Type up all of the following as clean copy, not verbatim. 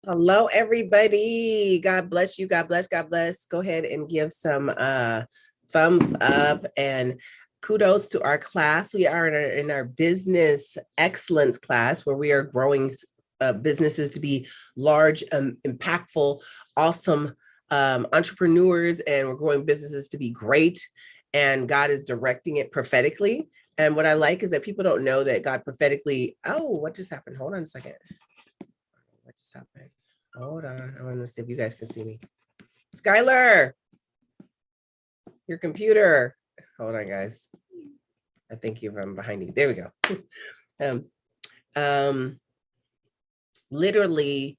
Hello, everybody. God bless you. God bless. God bless. Go ahead and give some thumbs up and kudos to our class. We are in our business excellence class where we are growing businesses to be large, impactful, awesome entrepreneurs, and we're growing businesses to be great. And God is directing it prophetically. And what I like is that people don't know that God prophetically. Oh, what just happened? Hold on a second. What just happened? Hold on. I want to see if you guys can see me. Skylar, your computer. Hold on, guys. I think you're from behind you. There we go. um, um, literally,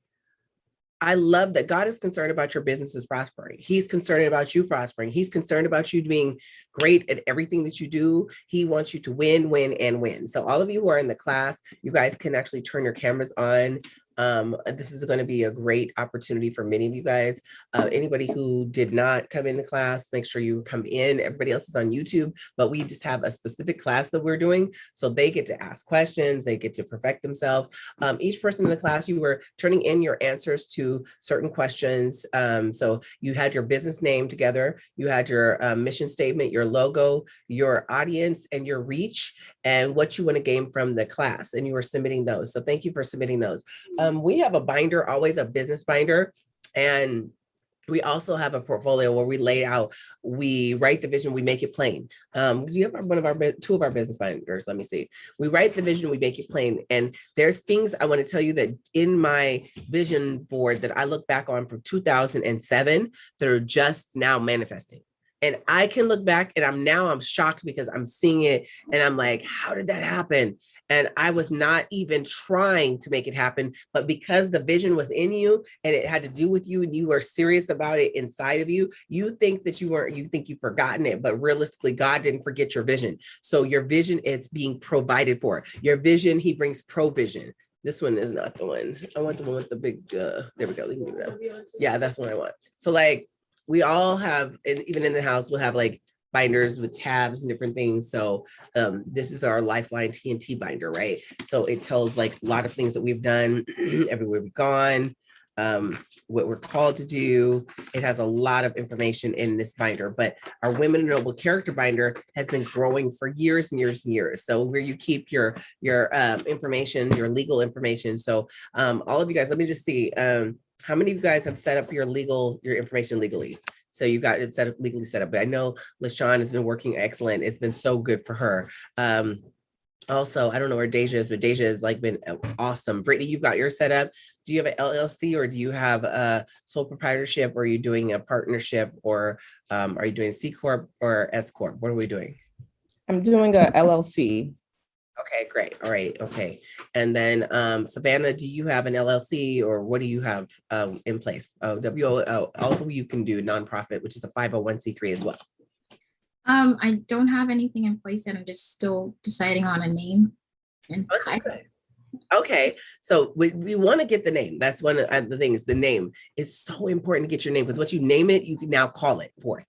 I love that God is concerned about your businesses prospering. He's concerned about you prospering. He's concerned about you being great at everything that you do. He wants you to win, win, and win. So all of you who are in the class, you guys can actually turn your cameras on. This is going to be a great opportunity for many of you guys. Anybody who did not come into class, make sure you come in. Everybody else is on YouTube, but we just have a specific class that we're doing. So they get to ask questions. They get to perfect themselves. Each person in the class, you were turning in your answers to certain questions. So you had your business name together. You had your mission statement, your logo, your audience, and your reach, and what you want to gain from the class. And you were submitting those. So thank you for submitting those. We have a binder, always a business binder. And we also have a portfolio where we lay out, we write the vision, we make it plain. Do you have two of our business binders? Let me see. We write the vision, we make it plain. And there's things I want to tell you that in my vision board that I look back on from 2007 that are just now manifesting. And I can look back and I'm shocked because I'm seeing it and I'm like, how did that happen? And I was not even trying to make it happen, but because the vision was in you and it had to do with you and you were serious about it inside of you, you think that you weren't, you think you've forgotten it, but realistically, God didn't forget your vision. So your vision is being provided for. Your vision, he brings provision. This one is not the one. I want the one with the big, there we go. Yeah, that's what I want. So like, we all have, and even in the house, we'll have like binders with tabs and different things. So this is our Lifeline TNT binder, right? So it tells like a lot of things that we've done, everywhere we've gone, what we're called to do. It has a lot of information in this binder, but our Women in Noble Character binder has been growing for years and years and years. So where you keep your information, your legal information. So all of you guys, let me just see. How many of you guys have set up your information legally? So you got it legally set up. But I know LaShawn has been working excellent. It's been so good for her. Also, I don't know where Deja is, but Deja has like been awesome. Brittany, you've got your set up. Do you have an LLC or do you have a sole proprietorship, or are you doing a partnership, or are you doing a C Corp or S Corp? What are we doing? I'm doing a LLC. Okay, great. All right. Okay. And then Savannah, do you have an LLC or what do you have in place? Also, you can do nonprofit, which is a 501c3 as well. I don't have anything in place and I'm just still deciding on a name. And okay, so we want to get the name. That's one of the things. The name is so important to get your name, because once you name it, you can now call it forth.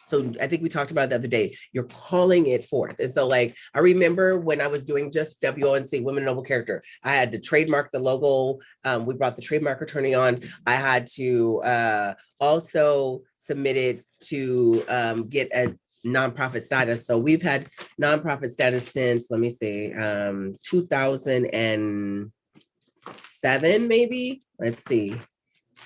So I think we talked about it the other day. You're calling it forth. And so like, I remember when I was doing just WONC, Women in Noble Character, I had to trademark the logo. We brought the trademark attorney on. I had to also submit it to get a nonprofit status. So we've had nonprofit status since, let me see, 2007, maybe. Let's see.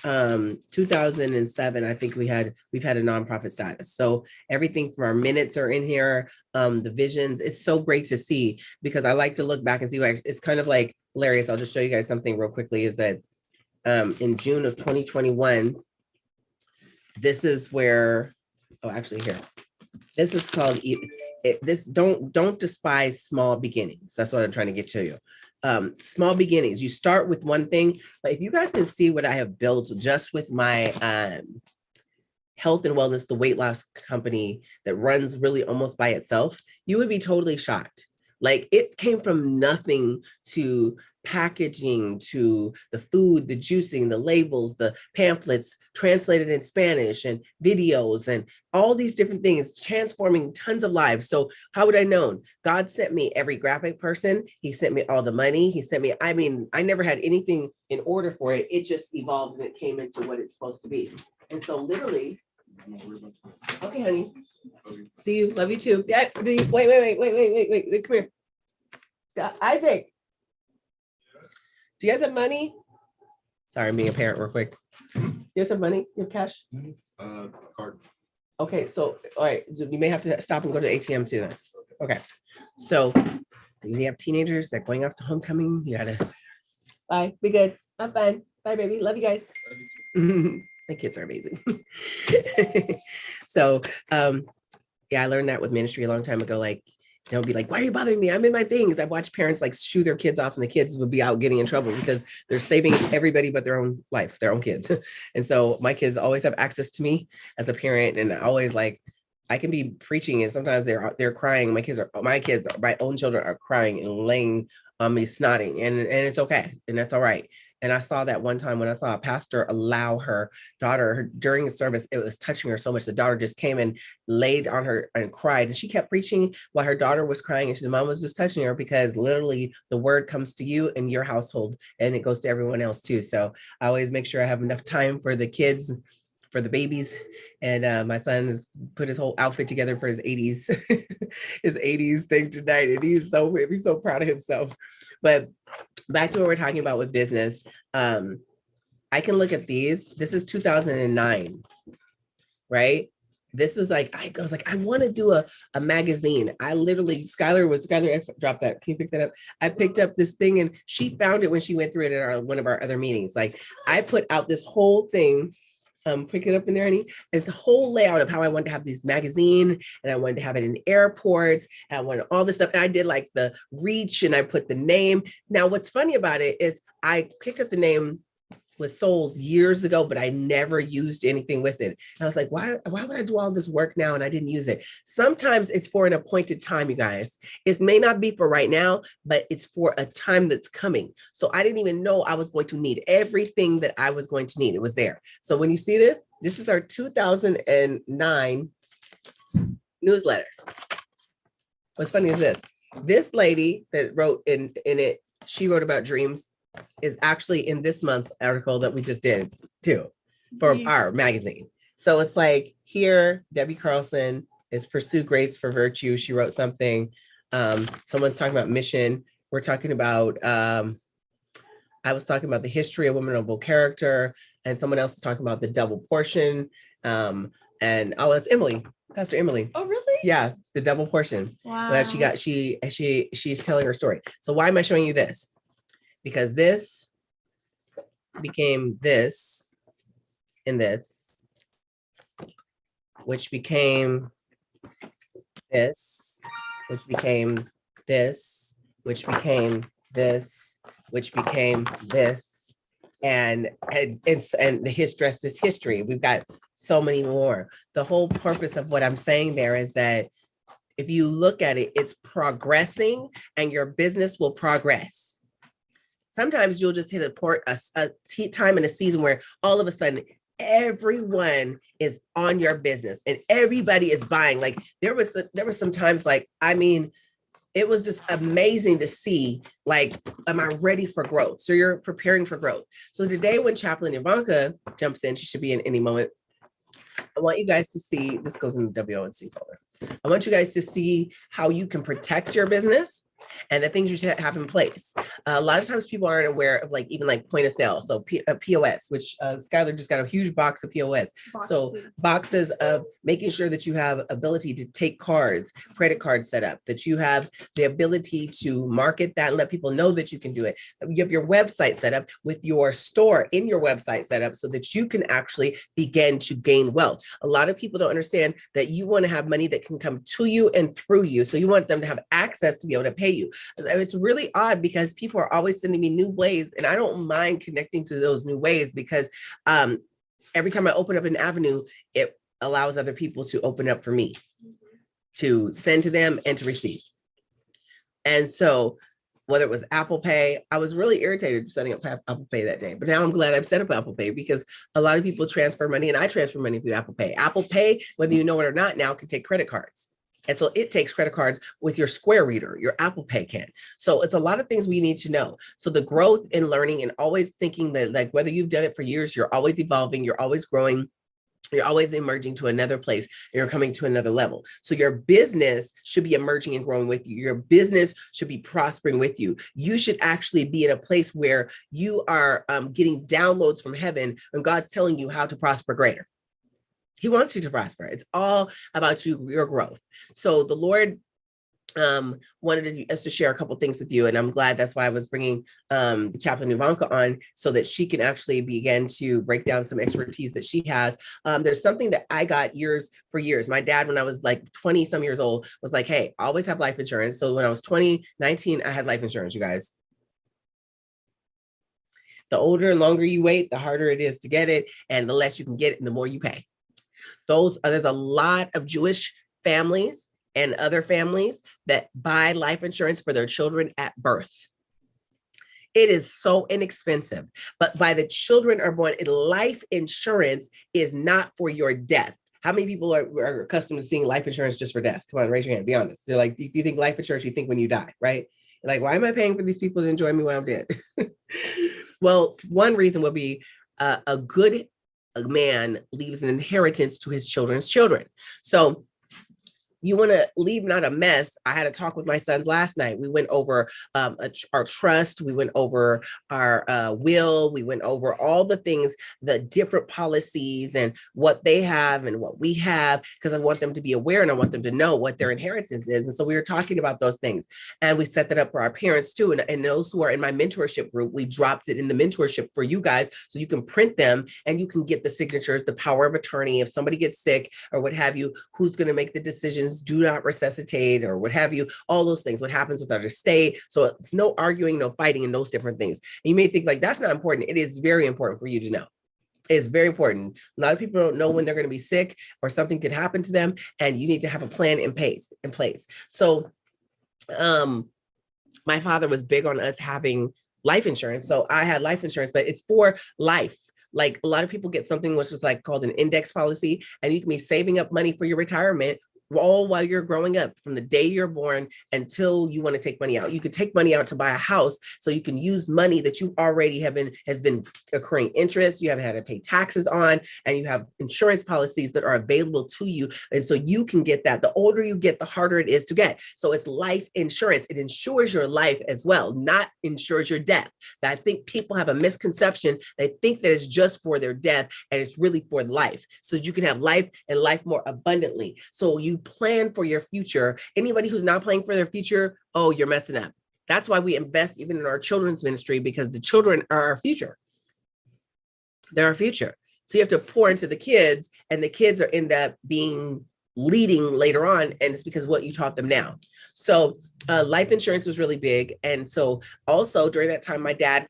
2007, I think we've had a nonprofit status. So everything from our minutes are in here, the visions. It's so great to see, because I like to look back and see what it's kind of like hilarious. I'll just show you guys something real quickly, is that in June of 2021, this is where, oh, actually here, this is called this. Don't despise small beginnings. That's what I'm trying to get to you. Small beginnings. You start with one thing, but if you guys can see what I have built just with my health and wellness, the weight loss company that runs really almost by itself, you would be totally shocked. Like it came from nothing to packaging, to the food, the juicing, the labels, the pamphlets translated in Spanish and videos and all these different things, transforming tons of lives. So how would I know? God sent me every graphic person. He sent me all the money. He sent me, I mean, I never had anything in order for it. It just evolved and it came into what it's supposed to be. And so literally, okay, honey. See you. Love you too. Yeah. Wait. Come here. Stop. Isaac. Do you guys have money? Sorry, I'm being a parent real quick. You guys have money? You have cash? Card. Okay, so all right, you may have to stop and go to the ATM too then. Okay. So you have teenagers that are going off to homecoming. You gotta bye. Be good. I'm fine. Bye, baby. Love you guys. The kids are amazing. So yeah, I learned that with ministry a long time ago. Like, don't be like, why are you bothering me? I'm in my things. I watched parents like shoo their kids off and the kids would be out getting in trouble because they're saving everybody but their own life, their own kids. And so my kids always have access to me as a parent. And I always like, I can be preaching and sometimes they're crying. My kids, my own children are crying and laying on me snotting and it's okay. And that's all right. And I saw that one time when I saw a pastor allow her daughter during the service, it was touching her so much. The daughter just came and laid on her and cried. And she kept preaching while her daughter was crying. And the mom was just touching her because literally the word comes to you in your household and it goes to everyone else too. So I always make sure I have enough time for the kids, for the babies. And my son has put his whole outfit together for his 80s, his 80s thing tonight. And he's so proud of himself. But back to what we're talking about with business. I can look at these. This is 2009, right? This was like, I was like, I want to do a magazine. I literally, Skylar, drop that. Can you pick that up? I picked up this thing and she found it when she went through it at one of our other meetings. Like I put out this whole thing. Pick it up in there, Annie. It's the whole layout of how I wanted to have this magazine and I wanted to have it in airports and I wanted all this stuff. And I did like the reach and I put the name. Now, what's funny about it is I picked up the name with Souls years ago, but I never used anything with it. And I was like, why would I do all this work now and I didn't use it? Sometimes it's for an appointed time, you guys. It may not be for right now, but it's for a time that's coming. So I didn't even know I was going to need everything that I was going to need. It was there. So when you see this, this is our 2009 newsletter. What's funny is this lady that wrote in it, she wrote about dreams, is actually in this month's article that we just did too for our magazine. So it's like here, Debbie Carlson is Pursue Grace for Virtue. She wrote something. Someone's talking about mission. We're talking about, I was talking about the history of women of noble character, and someone else is talking about the double portion. And it's Emily, Pastor Emily. Oh, really? Yeah, the double portion. Wow. That she's telling her story. So why am I showing you this? Because this became this and this, which became this, which became this, which became this, which became this, and the rest is history. We've got so many more. The whole purpose of what I'm saying there is that if you look at it, it's progressing and your business will progress. Sometimes you'll just hit a time in a season where all of a sudden everyone is on your business and everybody is buying. Like there was some times like, I mean, it was just amazing to see, like, am I ready for growth? So you're preparing for growth. So today when Chaplain Euvonka jumps in, she should be in any moment. I want you guys to see, this goes in the WONC folder. I want you guys to see how you can protect your business and the things you should have in place. A lot of times people aren't aware of like, even like point of sale. So POS, which Skylar just got a huge box of POS. So boxes of making sure that you have ability to take cards, credit cards set up, that you have the ability to market that and let people know that you can do it. You have your website set up with your store in your website set up so that you can actually begin to gain wealth. A lot of people don't understand that you want to have money that can come to you and through you. So you want them to have access to be able to pay you. It's really odd because people are always sending me new ways and I don't mind connecting to those new ways because every time I open up an avenue, it allows other people to open up for me to send to them and to receive. And so whether it was Apple Pay, I was really irritated setting up Apple Pay that day. But now I'm glad I've set up Apple Pay because a lot of people transfer money and I transfer money through Apple Pay. Apple Pay, whether you know it or not, now can take credit cards. And so it takes credit cards with your Square reader, your Apple Pay can. So it's a lot of things we need to know. So the growth in learning and always thinking that like whether you've done it for years, you're always evolving, you're always growing, you're always emerging to another place. You're coming to another level. So your business should be emerging and growing with you. Your business should be prospering with you. You should actually be in a place where you are getting downloads from heaven when God's telling you how to prosper greater. He wants you to prosper. It's all about your growth. So the Lord wanted us to share a couple things with you, and I'm glad that's why I was bringing Chaplain Euvonka on so that she can actually begin to break down some expertise that she has. There's something that I got for years. My dad, when I was like 20 some years old, was like, hey, always have life insurance. So when I was 19, I had life insurance, you guys. The older and longer you wait, the harder it is to get it, and the less you can get it and the more you pay. There's a lot of Jewish families and other families that buy life insurance for their children at birth. It is so inexpensive, but by the children are born, life insurance is not for your death. How many people are accustomed to seeing life insurance just for death? Come on, raise your hand, be honest. They're like, if you think life insurance, you think when you die, right? You're like, why am I paying for these people to enjoy me when I'm dead? Well, one reason would be a good man leaves an inheritance to his children's children. So you want to leave not a mess. I had a talk with my sons last night. We went over our trust. We went over our will. We went over all the things, the different policies and what they have and what we have, because I want them to be aware and I want them to know what their inheritance is. And so we were talking about those things, and we set that up for our parents too. And those who are in my mentorship group, we dropped it in the mentorship for you guys so you can print them and you can get the signatures, the power of attorney. If somebody gets sick or what have you, who's going to make the decisions, do not resuscitate or what have you, all those things, what happens with our estate. So it's no arguing, no fighting, and those different things. And you may think like, that's not important. It is very important for you to know. It's very important. A lot of people don't know when they're going to be sick or something could happen to them, and you need to have a plan in place. So my father was big on us having life insurance. So I had life insurance, but it's for life. Like a lot of people get something which is like called an index policy, and you can be saving up money for your retirement all while you're growing up, from the day you're born until you want to take money out. You can take money out to buy a house, so you can use money that you already has been accruing interest, you haven't had to pay taxes on, and you have insurance policies that are available to you. And so you can get that. The older you get, the harder it is to get. So it's life insurance. It insures your life as well, not insures your death. I think people have a misconception. They think that it's just for their death, and it's really for life, so that you can have life and life more abundantly. So you plan for your future. Anybody who's not planning for their future, oh, you're messing up. That's why we invest even in our children's ministry, because the children are our future. They're our future. So you have to pour into the kids, and the kids are end up being leading later on, and it's because of what you taught them now. So life insurance was really big. And so also during that time, my dad,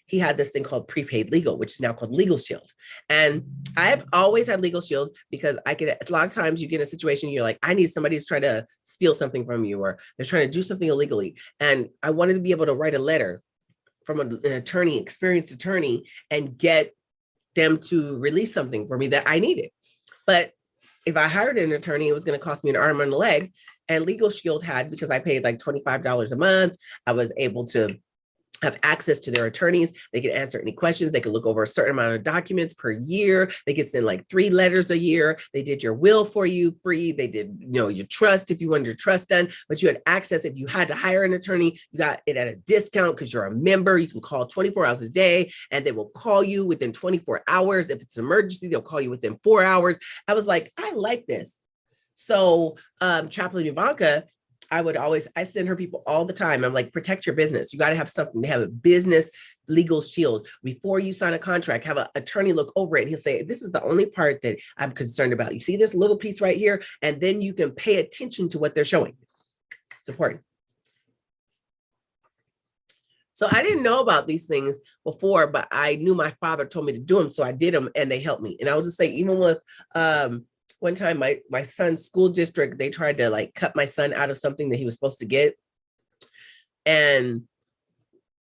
he had this thing called prepaid legal, which is now called Legal Shield. And I've always had Legal Shield because a lot of times you get in a situation, you're like, I need somebody who's trying to steal something from you, or they're trying to do something illegally. And I wanted to be able to write a letter from an attorney, experienced attorney, and get them to release something for me that I needed. But if I hired an attorney, it was going to cost me an arm and a leg. And Legal Shield had, because I paid like $25 a month, I was able to have access to their attorneys. They could answer any questions. They could look over a certain amount of documents per year. They could send like 3 letters a year. They did your will for you free. They did, your trust if you wanted your trust done, but you had access. If you had to hire an attorney, you got it at a discount because you're a member. You can call 24 hours a day, and they will call you within 24 hours. If it's an emergency, they'll call you within 4 hours. I was like, I like this. So Chaplain Euvonka, I send her people all the time. I'm like, protect your business. You got to have something to have a business legal shield. Before you sign a contract, have an attorney look over it. And he'll say, this is the only part that I'm concerned about. You see this little piece right here? And then you can pay attention to what they're showing. It's important. So I didn't know about these things before, but I knew my father told me to do them. So I did them, and they helped me. And I will just say, even with, one time my son's school district, they tried to like cut my son out of something that he was supposed to get. And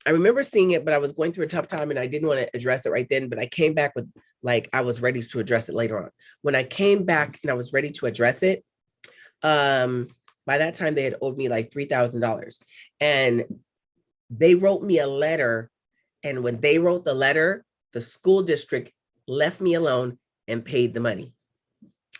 I remember seeing it, but I was going through a tough time and I didn't want to address it right then, but I came back with like, I was ready to address it later on. When I came back and I was ready to address it, by that time they had owed me like $3,000 and they wrote me a letter. And when they wrote the letter, the school district left me alone and paid the money.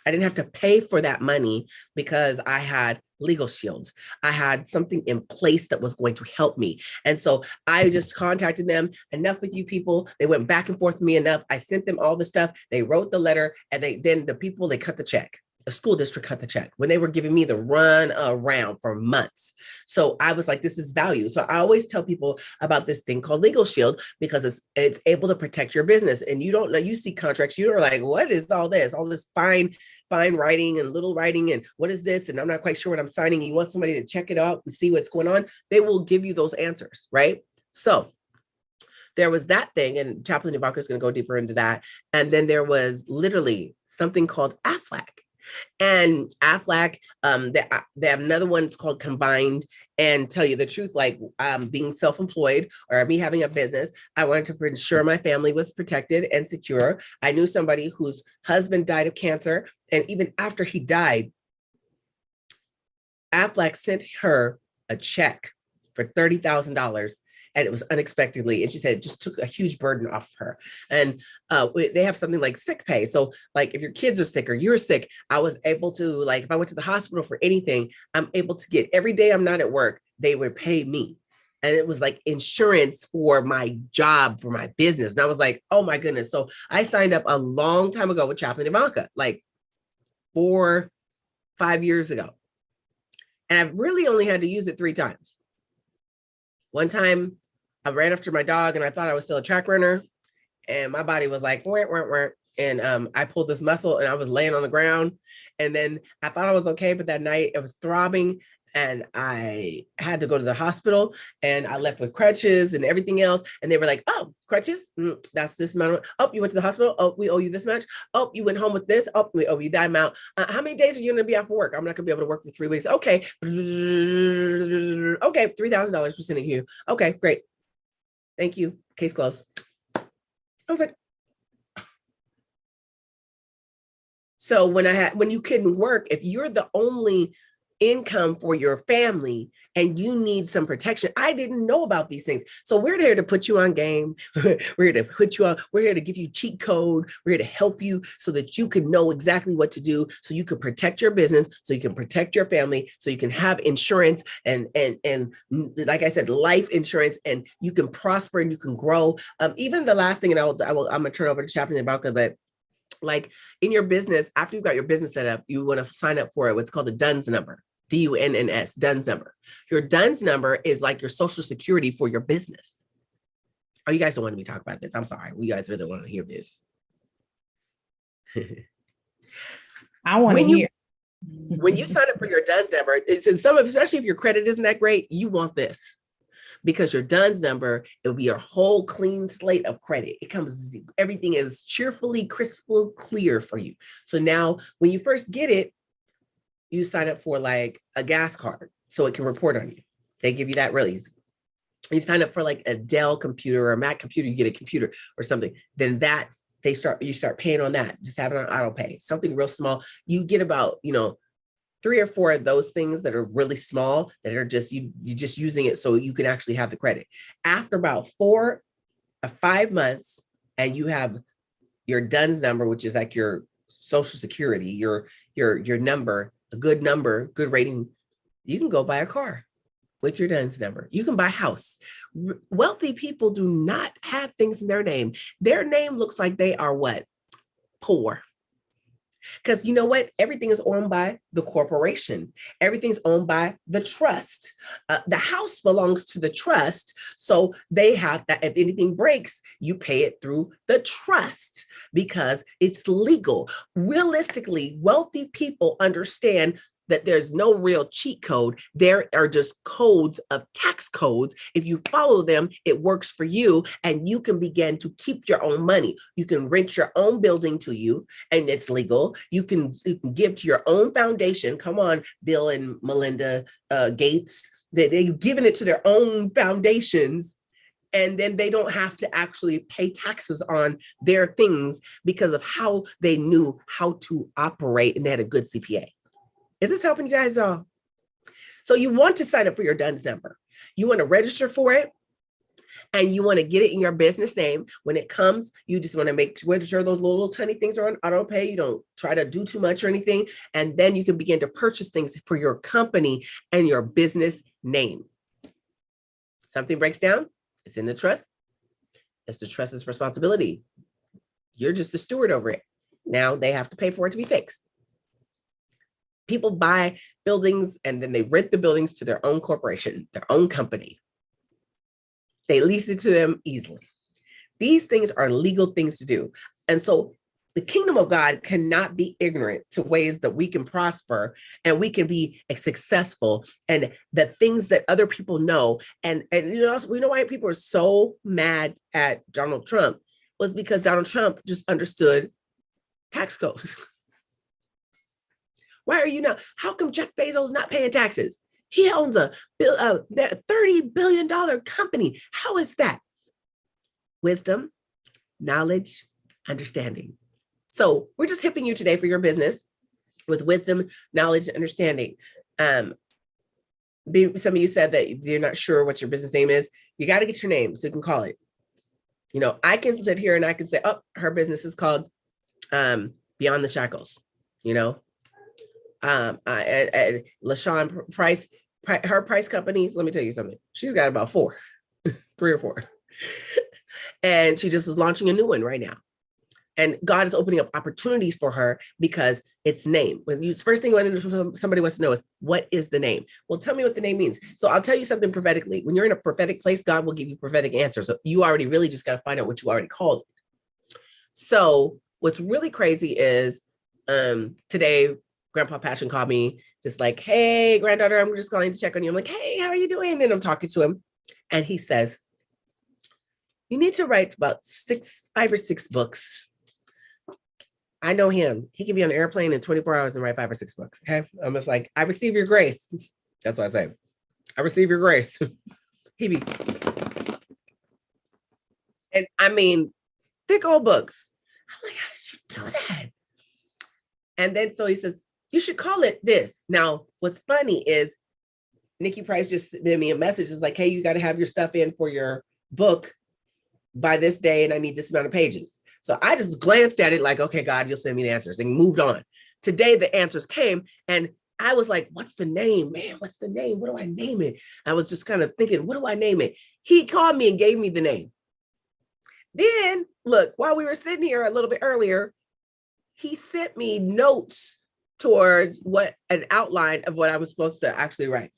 I didn't have to pay for that money because I had legal shields. I had something in place that was going to help me. And so I just contacted them. Enough with you people. They went back and forth with me enough. I sent them all the stuff. They wrote the letter and then the people, they cut the check. The school district cut the check when they were giving me the run around for months. So I was like, this is value. So I always tell people about this thing called Legal Shield because it's able to protect your business. And you don't know, you see contracts, you're like, what is all this fine writing and little writing and what is this? And I'm not quite sure what I'm signing. You want somebody to check it out and see what's going on. They will give you those answers, right? So there was that thing, and Chaplain Euvonka is going to go deeper into that. And then there was literally something called AFLAC. And AFLAC, they have another one, it's called Combined. And tell you the truth, like being self-employed or me having a business, I wanted to ensure my family was protected and secure. I knew somebody whose husband died of cancer. And even after he died, AFLAC sent her a check for $30,000. And it was unexpectedly, and she said it just took a huge burden off of her. And they have something like sick pay. So like if your kids are sick or you're sick, I was able to, like if I went to the hospital for anything, I'm able to get, every day I'm not at work, they would pay me. And it was like insurance for my job, for my business. And I was like, oh my goodness. So I signed up a long time ago with Chaplain Euvonka, like 4-5 years ago. And I've really only had to use it 3 times. One time I ran after my dog and I thought I was still a track runner and my body was like, wah, wah, wah. And I pulled this muscle and I was laying on the ground. And then I thought I was okay, but that night it was throbbing and I had to go to the hospital and I left with crutches and everything else. And they were like, oh, crutches, that's this amount. Oh, you went to the hospital. Oh, we owe you this much. Oh, you went home with this. Oh, we owe you that amount. How many days are you going to be off of work? I'm not going to be able to work for 3 weeks. Okay. Okay. $3,000 we're sending you. Okay, great. Thank you. Case closed. I was like, so when you couldn't work, if you're the only income for your family and you need some protection, I didn't know about these things. So we're here to put you on game. We're here to put you on, we're here to give you cheat code. We're here to help you so that you can know exactly what to do, so you can protect your business, so you can protect your family, so you can have insurance and like I said, life insurance, and you can prosper and you can grow. Even the last thing, and I'm gonna turn over to Chaplain Euvonka, but like in your business, after you've got your business set up, you want to sign up for what's called a DUNS number, DUNNS, DUNS number. Your DUNS number is like your social security for your business. Oh, you guys don't want me to talk about this. I'm sorry. You guys really want to hear this. I want to hear. When you sign up for your DUNS number, especially if your credit isn't that great, you want this. Because your DUNS number, it'll be your whole clean slate of credit. Everything is cheerfully, crystal clear for you. So now when you first get it, you sign up for like a gas card so it can report on you. They give you that really easy. You sign up for like a Dell computer or a Mac computer, you get a computer or something. Then you start paying on that, just have it on auto pay, something real small. You get about, 3 or 4 of those things that are really small, that are just, you just using it so you can actually have the credit. After about 4 or 5 months, and you have your DUNS number, which is like your social security, your number, a good number, good rating, you can go buy a car with your DUNS number. You can buy a house. Wealthy people do not have things in their name. Their name looks like they are what? Poor. Because you know what? Everything is owned by the corporation. Everything's owned by the trust. The house belongs to the trust. So they have that. If anything breaks, you pay it through the trust because it's legal. Realistically, wealthy people understand that there's no real cheat code. There are just codes of tax codes. If you follow them, it works for you, and you can begin to keep your own money. You can rent your own building to you, and it's legal. You can give to your own foundation. Come on, Bill and Melinda Gates. They've given it to their own foundations, and then they don't have to actually pay taxes on their things because of how they knew how to operate, and they had a good CPA. Is this helping you guys all? So you want to sign up for your DUNS number. You want to register for it, and you want to get it in your business name. When it comes, you just want to make sure those little tiny things are on auto pay. You don't try to do too much or anything. And then you can begin to purchase things for your company and your business name. Something breaks down, it's in the trust. It's the trust's responsibility. You're just the steward over it. Now they have to pay for it to be fixed. People buy buildings and then they rent the buildings to their own corporation, their own company. They lease it to them easily. These things are legal things to do. And so the kingdom of God cannot be ignorant to ways that we can prosper and we can be successful, and the things that other people know. And you know, we know why people are so mad at Donald Trump was because Donald Trump just understood tax codes. Why are you not? How come Jeff Bezos not paying taxes? He owns a $30 billion company. How is that? Wisdom, knowledge, understanding. So we're just hipping you today for your business with wisdom, knowledge, and understanding. Some of you said that you're not sure what your business name is. You got to get your name so you can call it. You know, I can sit here and I can say, oh, her business is called Beyond the Shackles, you know. LaShawn Price, her Price companies, let me tell you something. She's got about 3 or 4. And she just is launching a new one right now. And God is opening up opportunities for her because it's name. When you first thing somebody wants to know is, what is the name? Well, tell me what the name means. So I'll tell you something prophetically. When you're in a prophetic place, God will give you prophetic answers. So you already really just got to find out what you already called it. So what's really crazy is today, Grandpa Passion called me just like, hey, granddaughter, I'm just calling to check on you. I'm like, hey, how are you doing? And I'm talking to him. And he says, you need to write about 5 or 6 books. I know him. He can be on an airplane in 24 hours and write 5 or 6 books. Okay. I'm just like, I receive your grace. That's what I say. I receive your grace. He be, and I mean, thick old books. I'm like, how did you do that? And then so he says, you should call it this. Now, what's funny is Nikki Price just sent me a message. It's like, hey, you got to have your stuff in for your book by this day, and I need this amount of pages. So I just glanced at it like, okay, God, you'll send me the answers, and moved on. Today, the answers came, and I was like, what's the name, man? What's the name? What do I name it? I was just kind of thinking, what do I name it? He called me and gave me the name. Then, look, while we were sitting here a little bit earlier, he sent me notes towards an outline of what I was supposed to actually write.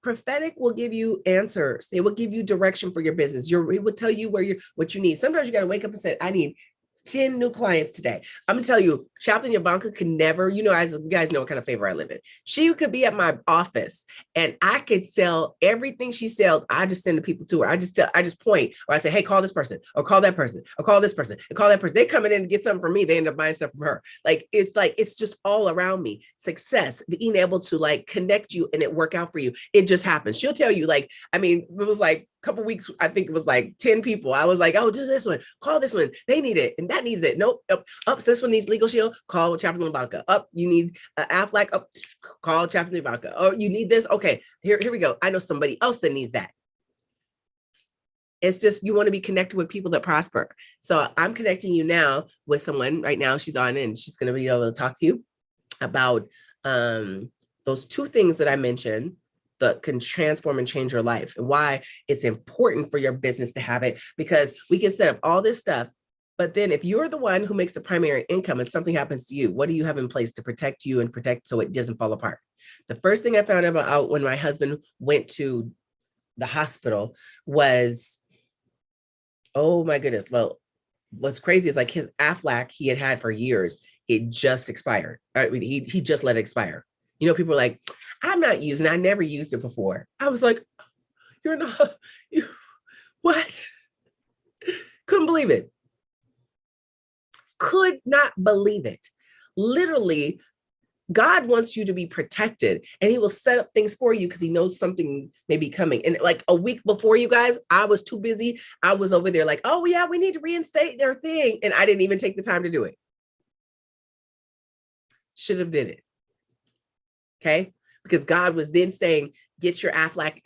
Prophetic will give you answers. It will give you direction for your business. It will tell you what you need. Sometimes you got to wake up and say, I need 10 new clients today. I'm gonna tell you, Chaplain Euvonka could never, as you guys know what kind of favor I live in. She could be at my office and I could sell everything she sells. I just send the people to her. I just point, or I say, hey, call this person, or call that person, or call this person, and call that person. They come in and get something from me. They end up buying stuff from her. It's just all around me. Success, being able to connect you and it work out for you. It just happens. She'll tell you, it was a couple weeks, I think it was 10 people. I was like, oh, do this one, call this one. They need it. And that needs it. Nope. This one needs Legal Shield. Call Chaplain Euvonka. You need Aflac. Call Chaplain Euvonka. Oh, you need this. Okay, here we go. I know somebody else that needs that. It's just, you want to be connected with people that prosper. So I'm connecting you now with someone right now. She's on and she's going to be able to talk to you about those 2 things that I mentioned that can transform and change your life, and why it's important for your business to have it, because we can set up all this stuff. But then if you're the one who makes the primary income and something happens to you, what do you have in place to protect you and protect so it doesn't fall apart? The first thing I found out when my husband went to the hospital was, oh my goodness. Well, what's crazy is his Aflac he had for years. it just expired. I mean, he just let it expire. You know, people are like, I'm not using it. I never used it before. I was like, you're not, you, what? Couldn't believe it. Could not believe it. Literally, God wants you to be protected, and he will set up things for you because he knows something may be coming. And like a week before, you guys, I was too busy. I was over there like, oh yeah, we need to reinstate their thing. And I didn't even take the time to do it. Should have did it. Okay. Because God was then saying, get your Aflac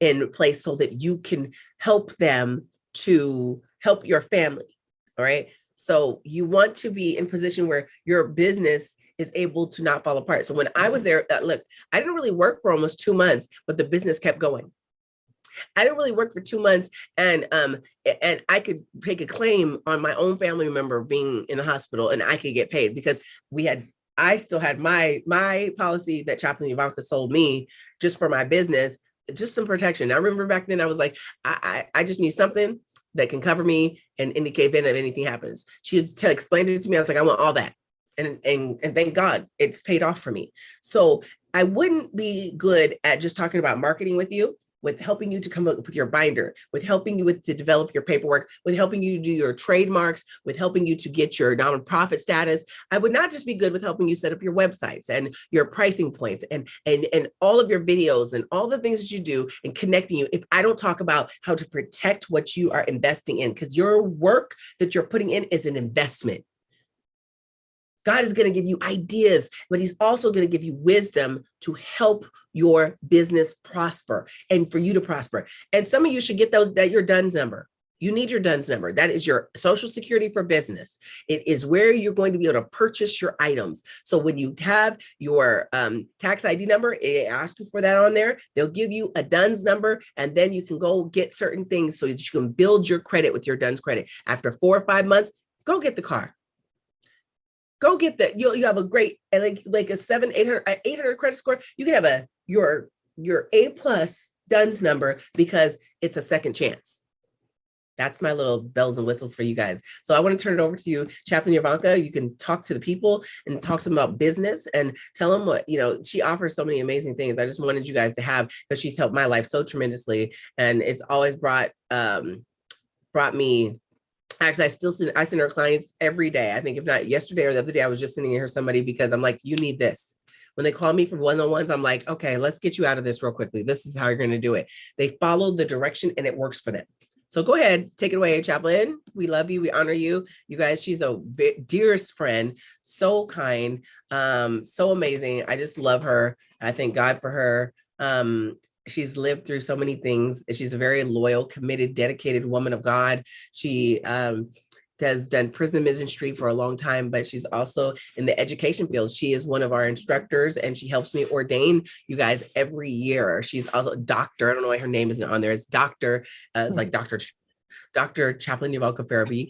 in place so that you can help them to help your family. All right. So you want to be in position where your business is able to not fall apart. So when I was there, look, I didn't really work for almost 2 months, but the business kept going. I didn't really work for 2 months, and I could take a claim on my own family member being in the hospital, and I could get paid because I still had my policy that Chaplain Euvonka sold me just for my business, just some protection. I remember back then I was like, I just need something that can cover me and in the event of anything happens. She just explained it to me. I was like, I want all that. And thank God it's paid off for me. So I wouldn't be good at just talking about marketing with you, with helping you to come up with your binder, with helping you to develop your paperwork, with helping you to do your trademarks, with helping you to get your nonprofit status. I would not just be good with helping you set up your websites and your pricing points and all of your videos and all the things that you do and connecting you if I don't talk about how to protect what you are investing in, because your work that you're putting in is an investment. God is going to give you ideas, but he's also going to give you wisdom to help your business prosper and for you to prosper. And some of you should get your DUNS number. You need your DUNS number. That is your social security for business. It is where you're going to be able to purchase your items. So when you have your tax ID number, it asks you for that on there. They'll give you a DUNS number, and then you can go get certain things so that you can build your credit with your DUNS credit. After 4 or 5 months, go get the car. Go get that. You have a great, like a 800 credit score. You can have your A+ DUNS number because it's a second chance. That's my little bells and whistles for you guys. So I want to turn it over to you, Chaplain Euvonka. You can talk to the people and talk to them about business and tell them what, she offers so many amazing things. I just wanted you guys to have, because she's helped my life so tremendously. And it's always brought me. Actually, I send her clients every day. I think if not yesterday or the other day, I was just sending her somebody because I'm like, you need this. When they call me for one-on-ones, I'm like, okay, let's get you out of this real quickly. This is how you're going to do it. They follow the direction and it works for them. So go ahead, take it away, Chaplain. We love you. We honor you. You guys, she's a dearest friend, so kind, so amazing. I just love her. I thank God for her. She's lived through so many things. She's a very loyal, committed, dedicated woman of God. She has done prison ministry for a long time, but she's also in the education field. She is one of our instructors, and she helps me ordain you guys every year. She's also a doctor. I don't know why her name isn't on there. It's Dr. It's like Dr. Chaplain Euvonka Farabee.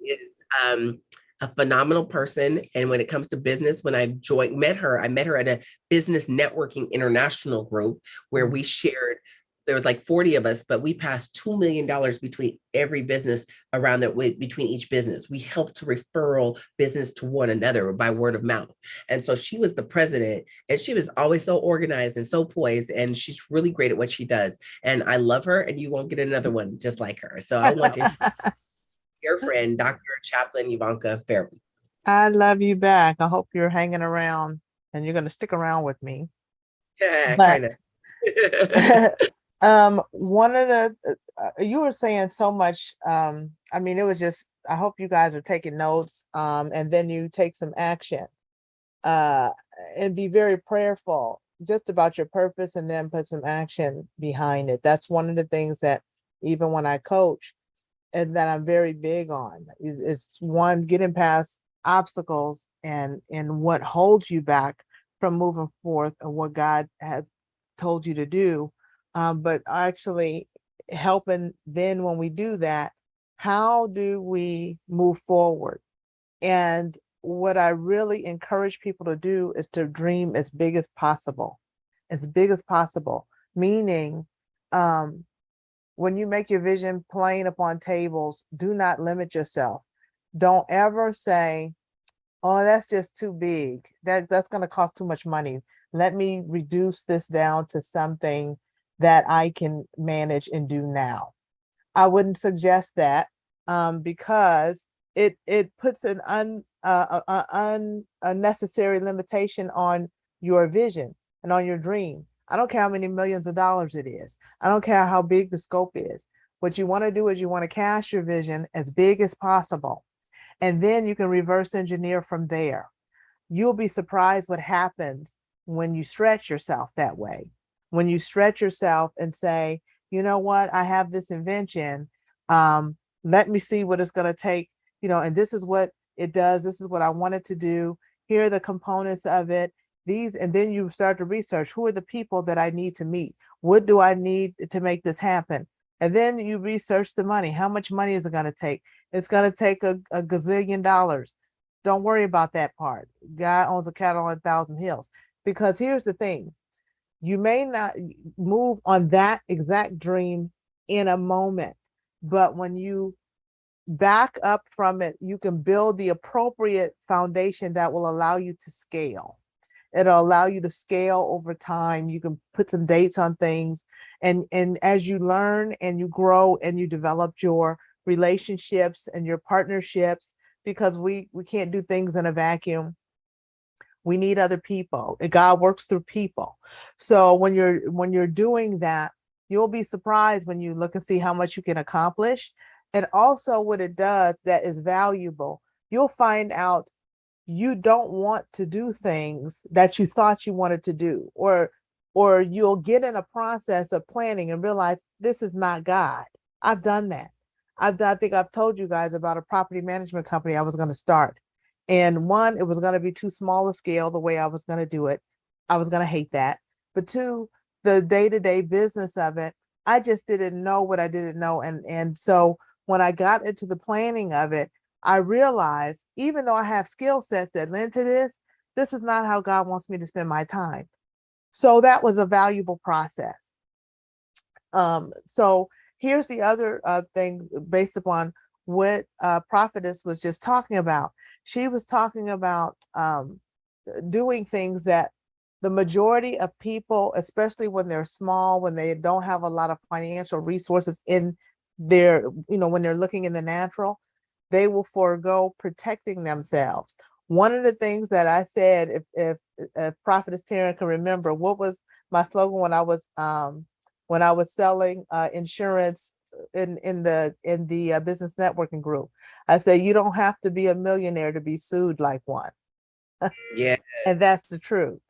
Is a phenomenal person. And when it comes to business, when I met her at a business networking international group where we shared, there was like 40 of us, but we passed $2 million between every business around that way, between each business. We helped to referral business to one another by word of mouth. And so she was the president, and she was always so organized and so poised, and she's really great at what she does. And I love her, and you won't get another one just like her. So I want to your friend, Dr. Chaplain Euvonka Farabee. I love you back. I hope you're hanging around and you're going to stick around with me. Yeah, But, kind of. one of the, you were saying so much. I mean, it was just, I hope you guys are taking notes, and then you take some action, and be very prayerful just about your purpose, and then put some action behind it. That's one of the things that even when I coach, and that I'm very big on is one, getting past obstacles and what holds you back from moving forth and what God has told you to do. But actually helping then when we do that, how do we move forward? And what I really encourage people to do is to dream as big as possible, meaning, when you make your vision plain upon tables, do not limit yourself. Don't ever say, Oh, that's just too big. That's going to cost too much money. Let me reduce this down to something that I can manage and do now. I wouldn't suggest that because it puts an unnecessary limitation on your vision and on your dream. I don't care how many millions of dollars it is. I don't care how big the scope is. What you want to do is you want to cast your vision as big as possible, and then you can reverse engineer from there. You'll be surprised what happens when you stretch yourself that way. When you stretch yourself and say, you know what, I have this invention. Let me see what it's going to take, and this is what it does. This is what I want it to do. Here are the components of it. And then you start to research, who are the people that I need to meet? What do I need to make this happen? And then you research the money. How much money is it going to take? It's going to take a gazillion dollars. Don't worry about that part. God owns a cattle on 1,000 hills. Because here's the thing, you may not move on that exact dream in a moment, but when you back up from it, you can build the appropriate foundation that will allow you to scale. It'll allow you to scale over time. You can put some dates on things. And as you learn and you grow and you develop your relationships and your partnerships, because we can't do things in a vacuum. We need other people. God works through people. So when you're doing that, you'll be surprised when you look and see how much you can accomplish. And also what it does that is valuable, you'll find out you don't want to do things that you thought you wanted to do, or you'll get in a process of planning and realize this is not God. I've done that. I think I've told you guys about a property management company I was going to start. And one, it was going to be too small a scale the way I was going to do it. I was going to hate that. But two, the day-to-day business of it, I just didn't know what I didn't know. And so when I got into the planning of it, I realized even though I have skill sets that lend to this is not how God wants me to spend my time. So that was a valuable process. So here's the other thing based upon what Prophetess was just talking about. She was talking about doing things that the majority of people, especially when they're small, when they don't have a lot of financial resources in their, when they're looking in the natural, they will forego protecting themselves. One of the things that I said, if Prophetess Taryn can remember, what was my slogan when I was selling insurance in the business networking group? I said, you don't have to be a millionaire to be sued like one. Yeah. And that's the truth.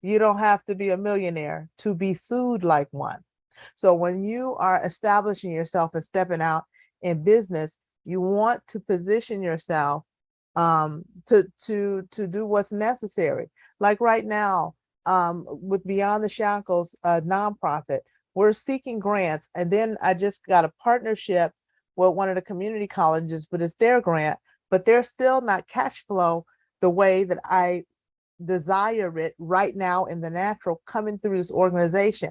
You don't have to be a millionaire to be sued like one. So when you are establishing yourself and stepping out in business, you want to position yourself to do what's necessary. Like right now, with Beyond the Shackles nonprofit, we're seeking grants. And then I just got a partnership with one of the community colleges, but it's their grant, but they're still not cash flow the way that I desire it right now in the natural coming through this organization.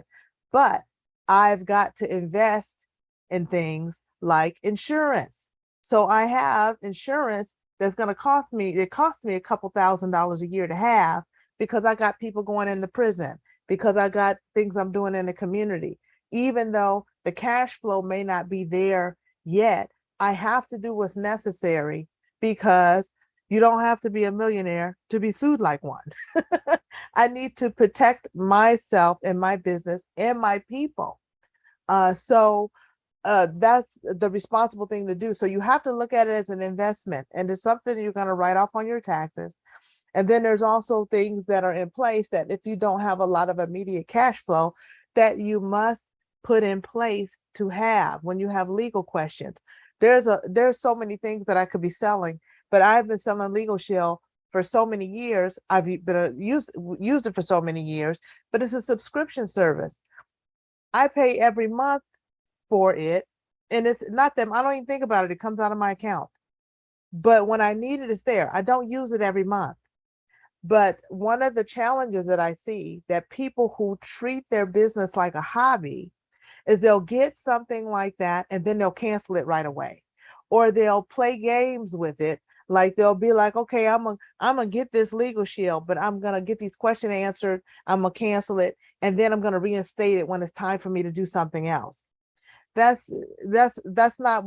But I've got to invest in things like insurance. So I have insurance that's going to cost me, it costs me a couple $1,000s a year to have, because I got people going in the prison, because I got things I'm doing in the community. Even though the cash flow may not be there yet, I have to do what's necessary, because you don't have to be a millionaire to be sued like one. I need to protect myself and my business and my people. So that's the responsible thing to do. So you have to look at it as an investment, and it's something you're going to write off on your taxes. And then there's also things that are in place that if you don't have a lot of immediate cash flow, that you must put in place to have when you have legal questions. There's so many things that I could be selling, but I've been selling Legal Shield for so many years. I've been used it for so many years, but it's a subscription service. I pay every month for it, and it's not them. I don't even think about it. It comes out of my account. But when I need it, it's there. I don't use it every month. But one of the challenges that I see that people who treat their business like a hobby is they'll get something like that and then they'll cancel it right away. Or they'll play games with it Like they'll be like, okay, I'm gonna get this legal shield, but I'm gonna get these questions answered. I'm gonna cancel it, and then I'm gonna reinstate it when it's time for me to do something else. That's that's not